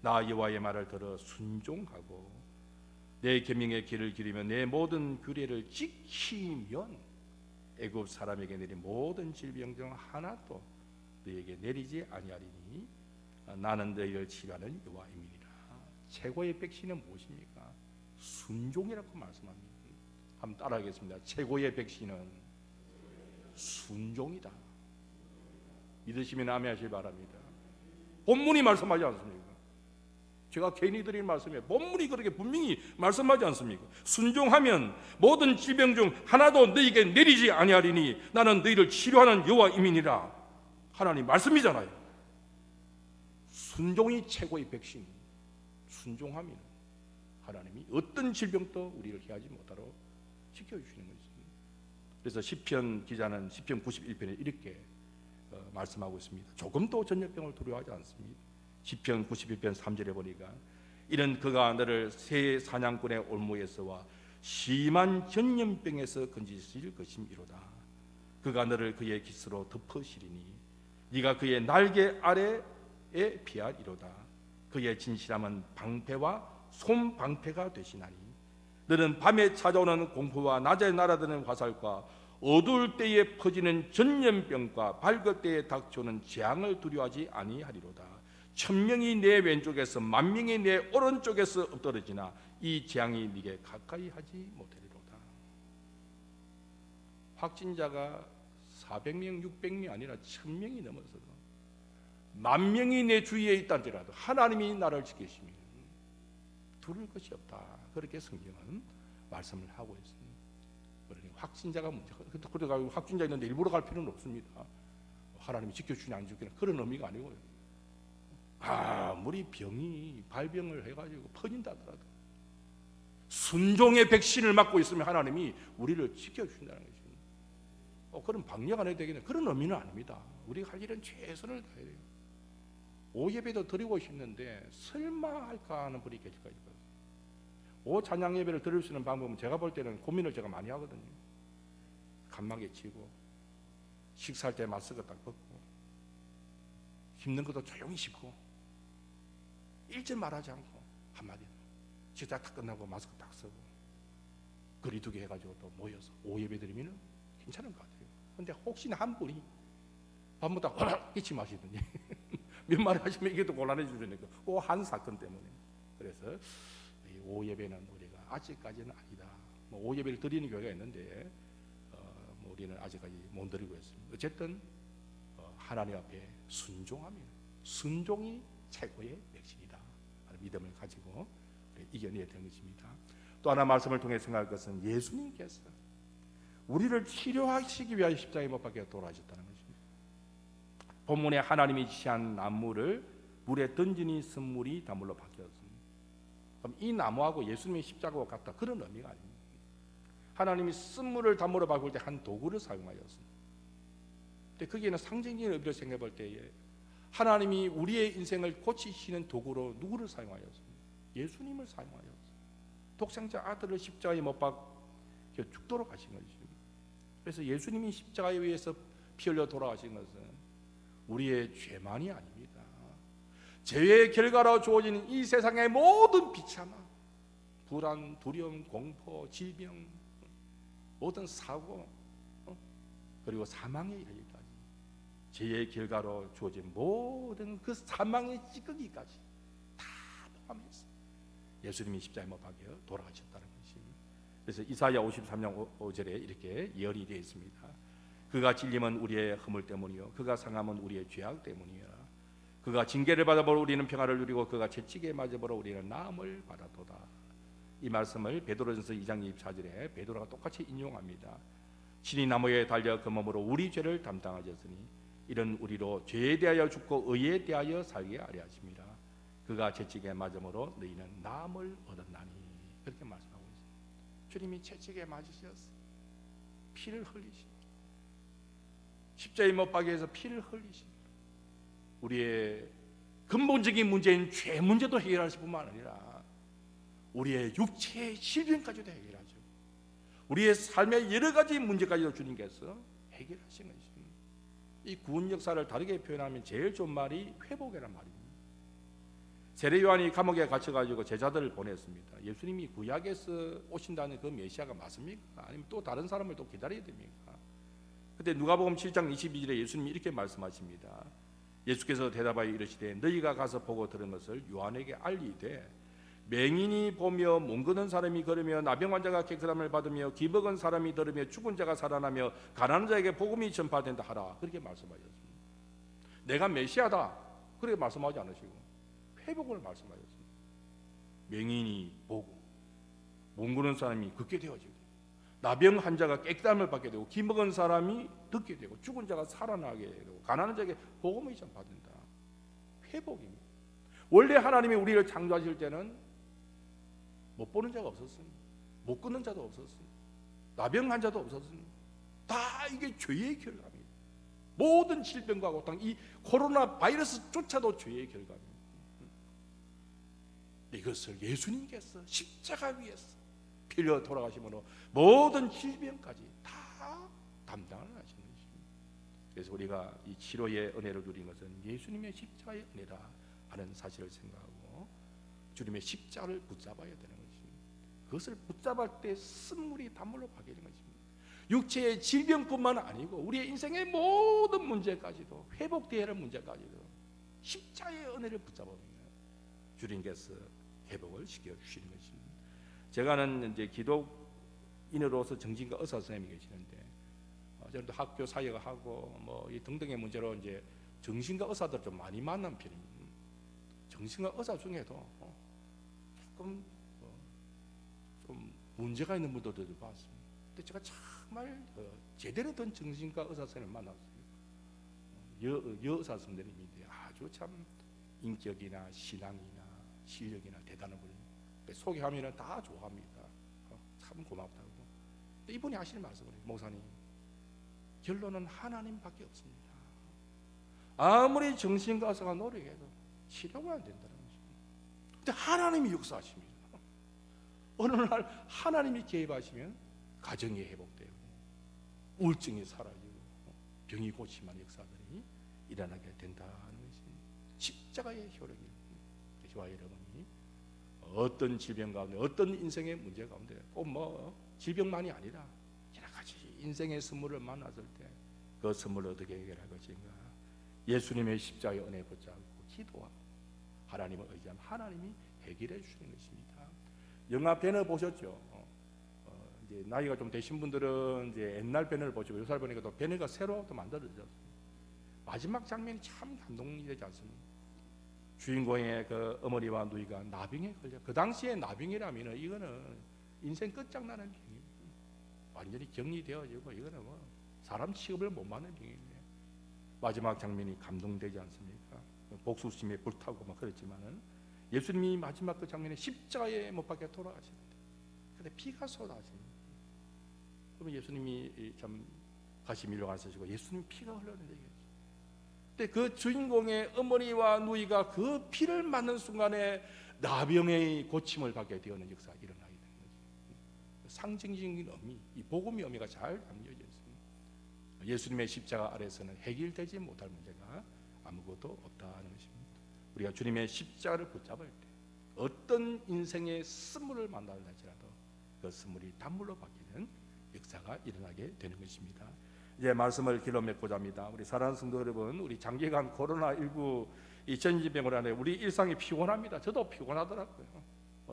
나 여호와의 말을 들어 순종하고 내 계명의 길을 기르며 내 모든 규례를 지키면 애굽 사람에게 내린 모든 질병 중 하나도 너에게 내리지 아니하리니 나는 너희를 치료하는 여호와임이니라. 최고의 백신은 무엇입니까? 순종이라고 말씀합니다. 한번 따라하겠습니다. 최고의 백신은 순종이다. 믿으시면 아멘 하시기 바랍니다. 본문이 말씀하지 않습니까? 제가 괜히 드린 말씀에 본문이 그렇게 분명히 말씀하지 않습니까? 순종하면 모든 질병 중 하나도 너희에게 내리지 아니하리니 나는 너희를 치료하는 여호와임이니라. 하나님 말씀이잖아요. 순종이 최고의 백신. 순종하면 하나님이 어떤 질병도 우리를 해하지 못하도록 지켜주시는 것입니다. 그래서 시편 기자는 시편 91편에 이렇게 말씀하고 있습니다. 조금도 전염병을 두려워하지 않습니다. 시편 91편 3절에 보니까 이는 그가 너를 새 사냥꾼의 올무에서와 심한 전염병에서 건지실 것임이로다. 그가 너를 그의 깃으로 덮으시리니 네가 그의 날개 아래에 피하리로다. 그의 진실함은 방패와 솜방패가 되시나니 너는 밤에 찾아오는 공포와 낮에 날아드는 화살과 어두울 때에 퍼지는 전염병과 밝을 때에 닥쳐오는 재앙을 두려워하지 아니하리로다. 1,000명이 내 왼쪽에서 10,000명이 내 오른쪽에서 엎드러지나 이 재앙이 네게 가까이 하지 못하리로다. 확진자가 400명, 600명이 아니라 1,000명이 넘어서도 10,000명이 내 주위에 있다지라도 하나님이 나를 지키시면 두려울 것이 없다. 그렇게 성경은 말씀을 하고 있습니다. 그러니 확진자가 문제가 그래가 확진자 있는데 일부러 갈 필요는 없습니다. 하나님이 지켜주냐 안 지켜주냐 그런 의미가 아니고요. 아무리 병이 발병을 해가지고 퍼진다 하더라도 순종의 백신을 맞고 있으면 하나님이 우리를 지켜주신다는 것입니다. 그런 방역 안 해도 되겠네. 그런 의미는 아닙니다. 우리가 할 일은 최선을 다해야 돼요. 오예배도 드리고 싶는데 설마 할까 하는 분이 계실 거예요. 오 찬양 예배를 드릴 수 있는 방법은 제가 볼 때는 고민을 제가 많이 하거든요. 간막에 치고 식사할 때 마스크 딱 벗고 힘든 것도 조용히 씹고 일절 말하지 않고 한마디 식사 딱 끝나고 마스크 딱 쓰고 거리두기 해가지고 또 모여서 오예배 드리면 괜찮은 것 같아요. 근데 혹시나 한 분이 밥 먹다가 허락 잊지 마시더니 몇 마디 하시면 이게 또 곤란해 주니까 그 한 사건 때문에 그래서 오예배는 우리가 아직까지는 아니다. 오예배를 드리는 교회가 있는데 우리는 아직까지 못 드리고 있습니다. 어쨌든 하나님 앞에 순종하면 순종이 최고의 백신이다 하는 믿음을 가지고 이겨내야 되는 것입니다. 또 하나 말씀을 통해 생각할 것은 예수님께서 우리를 치료하시기 위하여 십자가에 못 박혀 돌아가셨다는 것입니다. 본문에 하나님이 지시한 나무를 물에 던지니 쓴물이 단물로 바뀌었습니다. 그럼 이 나무하고 예수님의 십자가와 같다 그런 의미가 아닙니다. 하나님이 쓴물을 단물로 바꿀 때 한 도구를 사용하였습니다. 근데 거기에는 상징적인 의미를 생각해 볼 때에 하나님이 우리의 인생을 고치시는 도구로 누구를 사용하였습니까? 예수님을 사용하였습니다. 독생자 아들을 십자가에 못 박혀 죽도록 하신 것입니다. 그래서 예수님이 십자가에 의해서 피 흘려 돌아가신 것은 우리의 죄만이 아닙니다. 죄의 결과로 주어지는 이 세상의 모든 비참함, 불안, 두려움, 공포, 질병, 모든 사고, 그리고 사망에 이르기까지 죄의 결과로 주어진 모든 그 사망의 찌꺼기까지 다 포함해서 예수님이 십자가에 못 박혀 돌아가셨다는 것입니다. 그래서 이사야 53장 5절에 이렇게 예언이 되어 있습니다. 그가 찔림은 우리의 허물 때문이요 그가 상함은 우리의 죄악 때문이라. 그가 징계를 받아보러 우리는 평화를 누리고 그가 채찍에 맞아보러 우리는 나음을 받아도다. 이 말씀을 베드로전서 2장 24절에 베드로가 똑같이 인용합니다. 친히 나무에 달려 그 몸으로 우리 죄를 담당하셨으니 이런 우리로 죄에 대하여 죽고 의에 대하여 살게 하려 하심이라. 그가 채찍에 맞음으로 너희는 나음을 얻었나니. 그렇게 말씀하고 있습니다. 주님이 채찍에 맞으셨어요. 피를 흘리십니다. 십자가에 못 박혀서 피를 흘리십니다. 우리의 근본적인 문제인 죄 문제도 해결하실 뿐만 아니라 우리의 육체의 질병까지도 해결하죠. 우리의 삶의 여러 가지 문제까지도 주님께서 해결하신 것입니다. 이 구원 역사를 다르게 표현하면 제일 좋은 말이 회복이란 말입니다. 세례 요한이 감옥에 갇혀가지고 제자들을 보냈습니다. 예수님이 구약에서 오신다는 그 메시아가 맞습니까? 아니면 또 다른 사람을 또 기다려야 됩니까? 그때 누가복음 7장 22절에 예수님이 이렇게 말씀하십니다. 예수께서 대답하여 이르시되 너희가 가서 보고 들은 것을 요한에게 알리되 맹인이 보며 몽고는 사람이 걸으며 나병 환자가 깨끗함을 받으며 기먹은 사람이 들으며 죽은 자가 살아나며 가난한 자에게 복음이 전파된다 하라. 그렇게 말씀하셨습니다. 내가 메시아다 그렇게 말씀하지 않으시고 회복을 말씀하셨습니다. 맹인이 보고 몽고는 사람이 걷게 되어지고 나병 환자가 깨끗함을 받게 되고 기먹은 사람이 듣게 되고 죽은 자가 살아나게 되고 가난한 자에게 복음이 전파된다. 회복입니다. 원래 하나님이 우리를 창조하실 때는 못 보는 자가 없었습니다. 못 걷는 자도 없었습니다. 나병 환자도 없었습니다. 다 이게 죄의 결과입니다. 모든 질병과 고통, 이 코로나 바이러스조차도 죄의 결과입니다. 이것을 예수님께서 십자가 위에서 피 흘려 돌아가심으로 모든 질병까지 다 담당을 하시는 것입니다. 그래서 우리가 이 치료의 은혜를 누린 것은 예수님의 십자가의 은혜라 하는 사실을 생각하고 주님의 십자가를 붙잡아야 되는 것입니다. 그것을 붙잡을 때 쓴물이 단물로 바뀌는 것입니다. 육체의 질병뿐만 아니고 우리의 인생의 모든 문제까지도 회복되어야 할 문제까지도 십자가의 은혜를 붙잡으면 주님께서 회복을 시켜주시는 것입니다. 제가는 이제 기독인으로서 정신과 의사 선생님이 계시는데 저도 학교 사역하고 뭐 이 등등의 문제로 이제 정신과 의사들 좀 많이 만난 편입니다. 정신과 의사 중에도 조금 좀 문제가 있는 분들도 봤습니다. 근데 제가 정말 제대로 된 정신과 의사 선생님을 만났어요. 여의사 선생님인데 아주 참 인격이나 신앙이나 실력이나 대단한 분입니다. 소개하면 다 좋아합니다. 참 고맙다고. 이분이 하시는 말씀을 해요. 목사님, 결론은 하나님밖에 없습니다. 아무리 정신과 의사가 노력해도 치료가 안 된다는 것입니다. 근데 하나님이 역사하십니다. 어느 날 하나님이 개입하시면 가정이 회복되고 우울증이 사라지고 병이 고침하는 역사들이 일어나게 된다는 것입니다. 십자가의 효력입니다. 저와 여러분이 어떤 질병 가운데 어떤 인생의 문제 가운데 꼭 뭐 질병만이 아니라 여러 가지 인생의 선물을 만났을 때 그 선물을 어떻게 해결할 것인가 예수님의 십자가의 은혜 붙잡고 기도하고 하나님을 의지하면 하나님이 해결해 주시는 것입니다. 영화 배너 보셨죠? 이제 나이가 좀 되신 분들은 이제 옛날 배너를 보시고 요새 보니까 또 배너가 새로 또 만들어졌어요. 마지막 장면이 참 감동이 되지 않습니까? 주인공의 그 어머니와 누이가 나병에 걸려. 그 당시에 나병이라면 이거는 인생 끝장나는 병이에요. 완전히 격리되어지고 이거는 뭐 사람 취급을 못 받는 병인데 마지막 장면이 감동되지 않습니까? 복수심에 불타고 막 그랬지만은 예수님이 마지막 그 장면에 십자가에 못 박혀 돌아가시는데 근데 피가 쏟아집니다. 그러면 예수님이 참 다시 밀려가시고 예수님 피가 흘러내리게. 근데 그 주인공의 어머니와 누이가 그 피를 맞는 순간에 나병의 고침을 받게 되는 역사가 일어나게 되는 거죠. 상징적인 의미, 이 복음의 의미가 잘 담겨져 있습니다. 예수님의 십자가 아래서는 해결되지 못할 문제가 아무것도 없다는 것입니다. 우리가 주님의 십자가를 붙잡을 때 어떤 인생의 쓴물을 만나려 할지라도 그 쓴물이 단물로 바뀌는 역사가 일어나게 되는 것입니다. 이제 말씀을 길어 맺고자 합니다. 우리 사랑하는 성도 여러분, 우리 장기간 코로나19 이 전염병으로 인해 우리 일상이 피곤합니다. 저도 피곤하더라고요.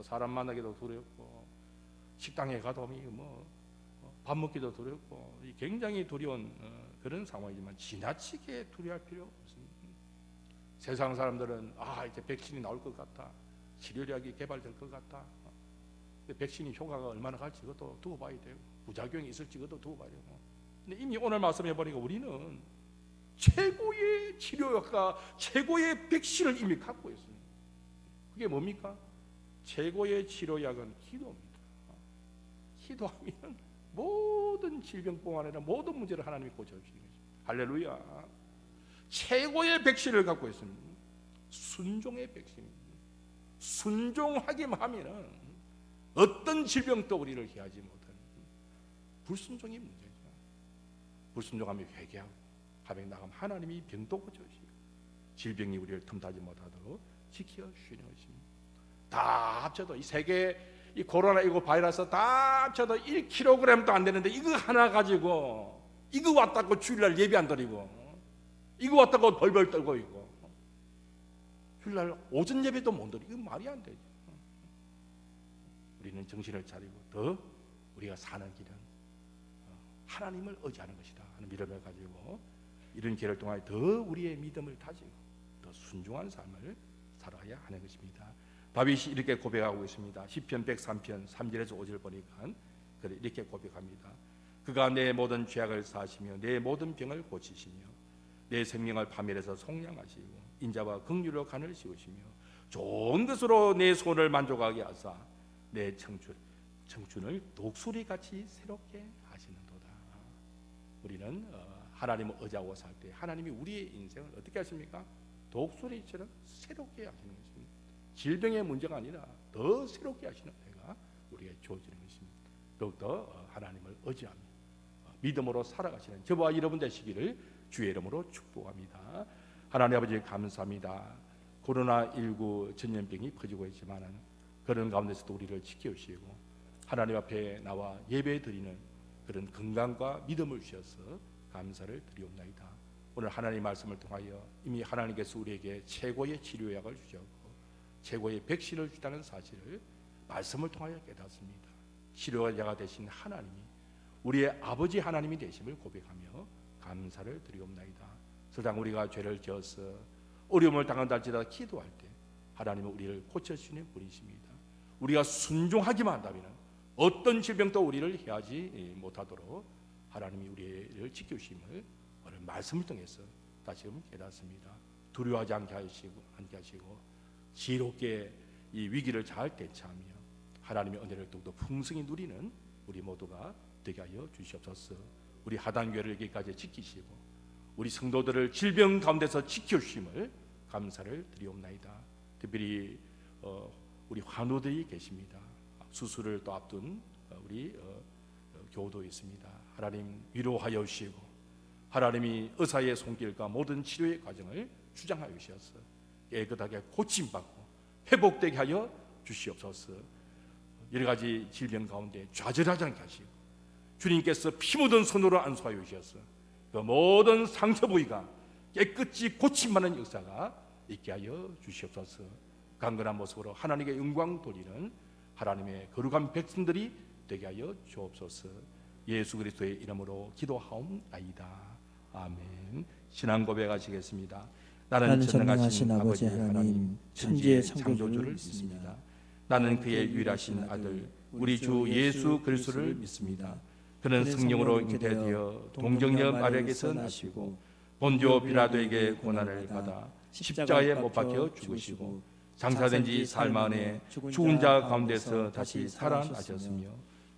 사람 만나기도 두렵고 식당에 가도 밥 먹기도 두렵고 굉장히 두려운 그런 상황이지만 지나치게 두려워할 필요 없습니다. 세상 사람들은 이제 백신이 나올 것 같다, 치료약이 개발될 것 같다. 백신이 효과가 얼마나 갈지 그것도 두고 봐야 되고 부작용이 있을지 그것도 두고 봐야 되고. 근데 이미 오늘 말씀해 보니까 우리는 최고의 치료약과 최고의 백신을 이미 갖고 있습니다. 그게 뭡니까? 최고의 치료약은 기도입니다. 기도하면 모든 질병뿐만 아니라 모든 문제를 하나님이 고쳐주시는 것입니다. 할렐루야. 최고의 백신을 갖고 있습니다. 순종의 백신입니다. 순종하기만 하면은 어떤 질병도 우리를 해하지 못하는 불순종이 문제죠. 불순종하면 회개하고 가백 나가면 하나님이 병도 고쳐주시고 질병이 우리를 틈타지 못하도록 지켜주시는 것입니다. 다 합쳐도 이 세계 이 코로나19 바이러스 다 합쳐도 1kg도 안 되는데 이거 하나 가지고 이거 왔다고 주일날 예배 안 드리고 이거 왔다고 벌벌 떨고 있고 주일날 오전 예배도 못 드리고 이거 말이 안 되죠. 우리는 정신을 차리고 더 우리가 사는 길은 하나님을 의지하는 것이다 하는 믿음을 가지고 이런 기회를 통하여 더 우리의 믿음을 다지고 더 순종한 삶을 살아야 하는 것입니다. 다윗이 이렇게 고백하고 있습니다. 시편 103편 3절에서 5절 보니까 이렇게 고백합니다. 그가 내 모든 죄악을 사하시며 내 모든 병을 고치시며 내 생명을 파멸해서 속량하시고 인자와 긍휼로 간을 씌우시며 좋은 것으로 내 손을 만족하게 하사 내 청춘을 독수리같이 새롭게 하시는도다. 우리는 하나님을 의지하고 살 때 하나님이 우리의 인생을 어떻게 하십니까? 독수리처럼 새롭게 하시는 것입니다. 질병의 문제가 아니라 더 새롭게 하시는 은혜가 우리에게 주어지는 것입니다. 더욱더 하나님을 의지하며 믿음으로 살아가시는 저와 여러분 되시기를 주의 이름으로 축복합니다. 하나님 아버지 감사합니다. 코로나19 전염병이 퍼지고 있지만 그런 가운데서도 우리를 지켜주시고 하나님 앞에 나와 예배 드리는 그런 건강과 믿음을 주셔서 감사를 드리옵나이다. 오늘 하나님 말씀을 통하여 이미 하나님께서 우리에게 최고의 치료약을 주셨고 최고의 백신을 주다는 사실을 말씀을 통하여 깨닫습니다. 치료자가 되신 하나님이 우리의 아버지 하나님이 되심을 고백하며 감사를 드리옵나이다. 서장 우리가 죄를 지어서 어려움을 당한다 할지라도 기도할 때 하나님은 우리를 고쳐주시는 분이십니다. 우리가 순종하기만 한다면 어떤 질병도 우리를 해하지 못하도록 하나님이 우리를 지켜주심을 오늘 말씀을 통해서 다시금 깨닫습니다. 두려워하지 않게 하시고 지혜롭게 이 위기를 잘 대처하며 하나님의 은혜를 더욱더 풍성히 누리는 우리 모두가 되게 하여 주시옵소서. 우리 하단교회를 여기까지 지키시고 우리 성도들을 질병 가운데서 지켜주심을 감사를 드리옵나이다. 특별히 우리 환우들이 계십니다. 수술을 또 앞둔 우리 교우도 있습니다. 하나님 위로하여 주시고 하나님이 의사의 손길과 모든 치료의 과정을 주장하여 주셔서 깨끗하게 고침받고 회복되게 하여 주시옵소서. 여러 가지 질병 가운데 좌절하지 않게 하시고 주님께서 피 묻은 손으로 안수하여 주셔서 그 모든 상처 부위가 깨끗이 고침받는 역사가 있게 하여 주시옵소서. 강건한 모습으로 하나님께 영광 돌리는 하나님의 거룩한 백성들이 되게 하여 주옵소서. 예수 그리스도의 이름으로 기도하옵나이다. 아멘. 신앙 고백하시겠습니다. 나는 전능하신 아버지 하나님 천지의 창조주를 믿습니다. 나는 그의 유일하신 아들 우리 주 예수 그리스도를 믿습니다. 그는 성령으로 잉태되어 동정녀 마리아에게서 나시고 본디오 빌라도에게 고난을 받아 십자가에 못 박혀 죽으시고 장사된 지 사흘 만에 죽은 자 가운데서 다시 살아나셨으며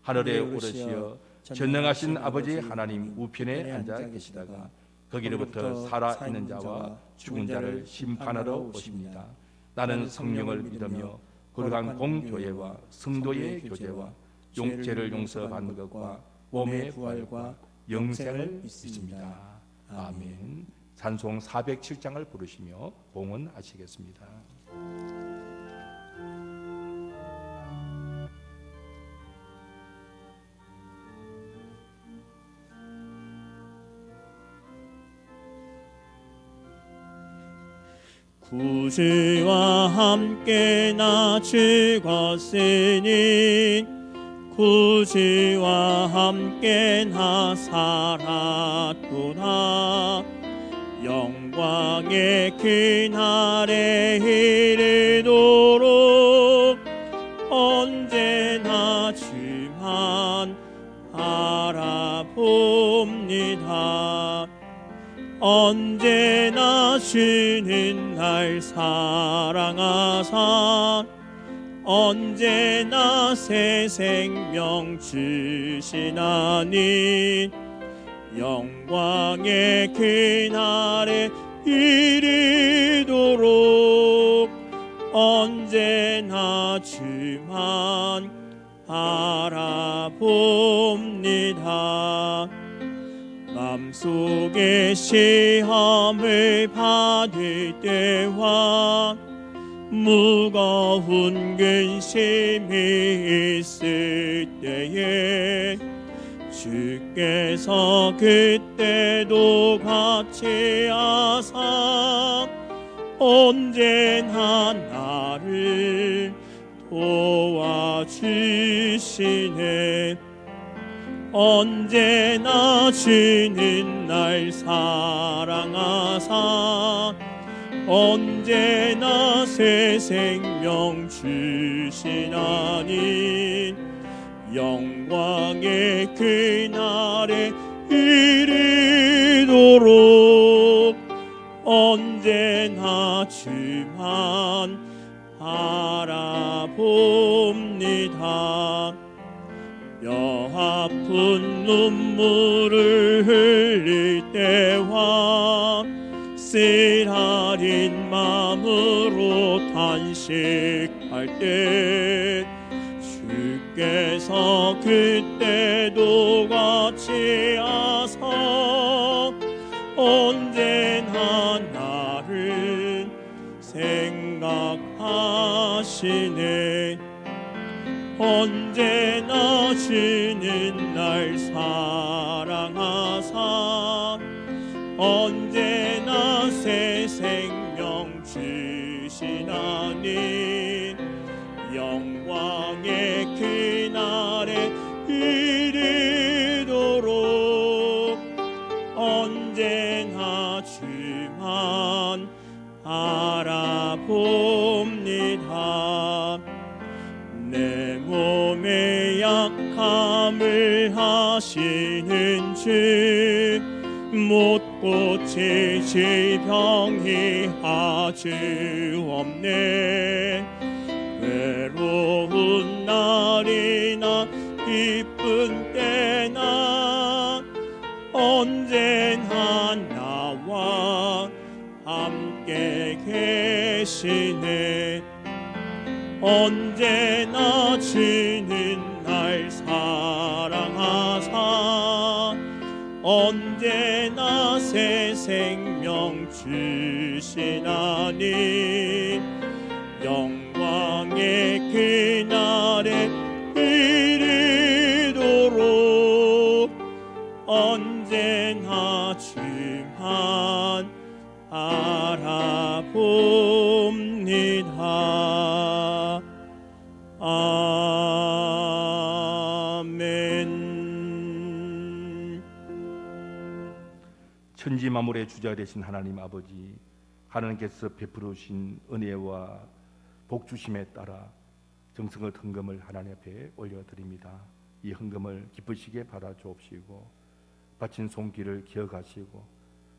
하늘에 오르시어 전능하신 아버지 하나님 우편에 앉아 계시다가 거기로부터 살아있는 자와 죽은 자를 심판하러 오십니다. 나는 성령을 믿으며 거룩한 공교회와 성도의 교제와 용죄를 용서받는 것과 몸의 부활과 영생을 믿습니다. 아멘. 찬송 407장을 부르시며 봉헌하시겠습니다. 구주와 함께 나 죽었으니 구주와 함께 나 살았구나. 영광의 그날에 이르도록 언제나 주만 바라봅니다. 언제나 주는 날 사랑하사 언제나 새 생명 주시나니 영광의 그날에 이르도록 언제나 주만 바라봅니다. 맘속에 시험을 받을 때와 무거운 근심이 있을 때에 주께서 그때도 같이 하사 언제나 나를 도와주시네. 언제나 주는 날 사랑하사 언제나 새 생명 주시나니 영광의 그날에 이르도록 언제나 주만 바라봅니다. 뼈 아픈 눈물을 흘릴 때와 쓰라린 마음으로 탄식할 때 주께서 그때도 같이 하사 언제나 나를 생각하시네. 언제나 주는 날 사랑하사 언제나 새 생명 주시나니 영광의 그날에 이르도록 언제나 주만 바라봅니다. 내 몸의 약함을 하시는 주 못 고칠 질병이 아주 없네. 외로운 날이나 기쁜 때나 언제나 나와 함께 계시네. 언제나 주는 날 사랑하사 언제나 새 생명 주시나니 영광의 그날에 이르도록 언제나 주만 바라봅니다. 아멘. 천지 만물의 주자 되신 하나님 아버지, 하나님께서 베풀으신 은혜와 복 주심에 따라 정성의 헌금을 하나님 앞에 올려드립니다. 이 헌금을 기쁘시게 받아 주옵시고 바친 손길을 기억하시고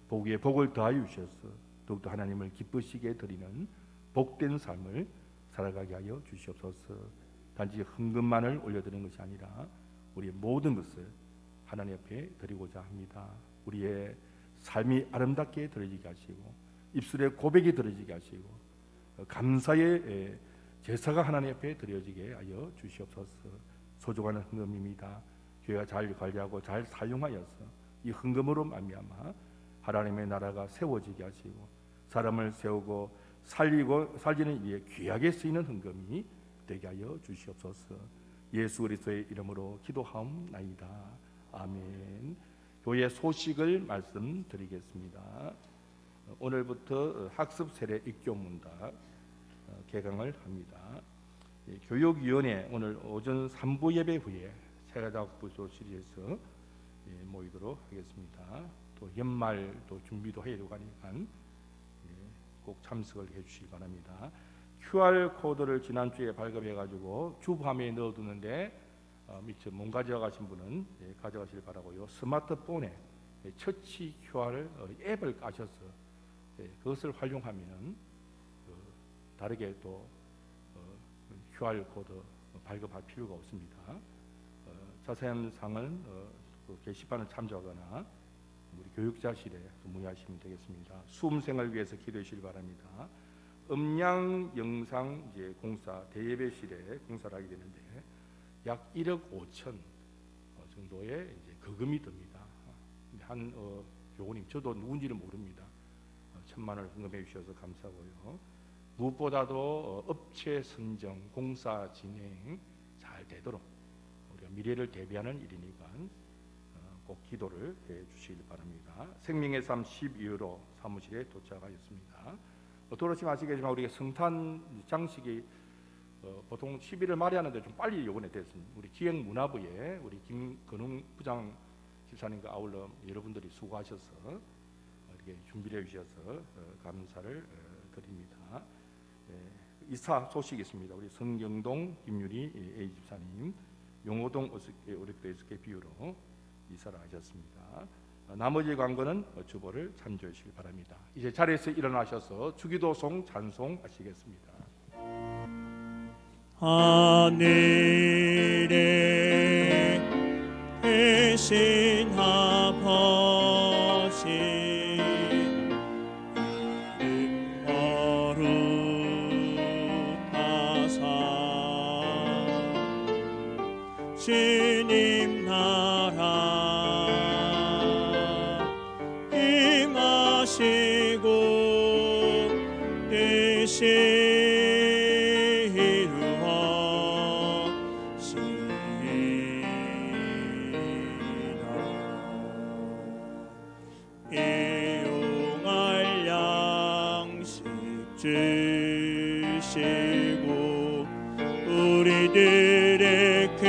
복 위에 복을 더하여 주셔서 더욱더 하나님을 기쁘시게 드리는 복된 삶을 살아가게 하여 주시옵소서. 단지 헌금만을 올려드리는 것이 아니라 우리의 모든 것을 하나님 앞에 드리고자 합니다. 우리의 삶이 아름답게 드려지게 하시고 입술에 고백이 드려지게 하시고 감사의 제사가 하나님 앞에 드려지게 하여 주시옵소서. 소중한 헌금입니다. 교회가 잘 관리하고 잘 사용하여서 이 헌금으로 말미암아 하나님의 나라가 세워지게 하시고 사람을 세우고 살리는 일에 귀하게 쓰이는 헌금이 되게 하여 주시옵소서. 예수 그리스도의 이름으로 기도하옵나이다. 아멘. 교회 소식을 말씀드리겠습니다. 오늘부터 학습 세례 입교문답 개강을 합니다. 교육위원회 오늘 오전 3부 예배 후에 세가자부조실에서 모이도록 하겠습니다. 또 연말도 준비도 해야 되고 하니까 꼭 참석을 해주시기 바랍니다. QR 코드를 지난주에 발급해가지고 주밤에 넣어두는데 미처 못 가져가신 분은 가져가실 바라고요. 스마트폰에 처치 QR 앱을 까셔서 그것을 활용하면 다르게 또 QR 코드 발급할 필요가 없습니다. 자세한 사항은 그 게시판을 참조하거나 우리 교육자실에 문의하시면 되겠습니다. 수험생을 위해서 기도해 주시기 바랍니다. 음양 영상 이제 공사 대예배실에 공사를 하게 되는데 약 1억 5천 정도의 이제 거금이 듭니다. 한 교우님 저도 누군지는 모릅니다. 1,000만 원을 헌금해 주셔서 감사하고요. 무엇보다도 업체 선정, 공사 진행 잘 되도록 우리가 미래를 대비하는 일이니까 꼭 기도를 해 주시길 바랍니다. 생명의 삶 12유로 사무실에 도착하였습니다. 돌아오시면 아시겠지만 우리가 성탄 장식이 보통 11월 말에 하는데 좀 빨리 요번에 됐습니다. 우리 기획문화부에 우리 김건웅 부장 집사님과 아울러 여러분들이 수고하셔서 이렇게 준비를 해 주셔서 감사를 드립니다. 이사 소식이 있습니다. 우리 성경동 김유리 A 집사님, 용호동 오릭도 SK 비유로 이사를 하셨습니다. 나머지 광고는 주보를 참조해 주시기 바랍니다. 이제 자리에서 일어나셔서 주기도송 찬송하시겠습니다. 하늘에 계신 아버지 이름 거룩하사 주님 나라 임하시고 뜻이 주시고 우리들의 큰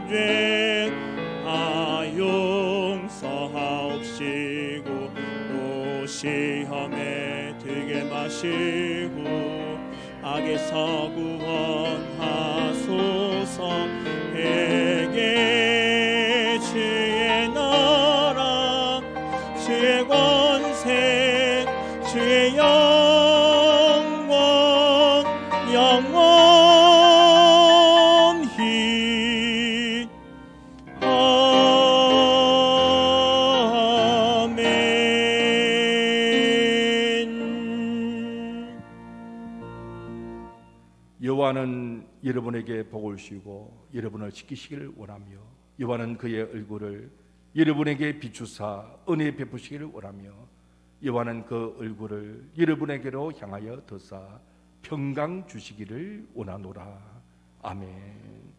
죄 다 용서하옵시고 또 시험에 들게 마시고 악에서 구원하소서. 에게 주의 나라 주의 권세 주의 영원히 아멘. 여호와는 여러분에게 복을 주시고 여러분을 지키시기를 원하며 여호와는 그의 얼굴을 여러분에게 비추사 은혜 베푸시기를 원하며 여호와는 그 얼굴을 여러분에게로 향하여 드사 평강 주시기를 원하노라. 아멘.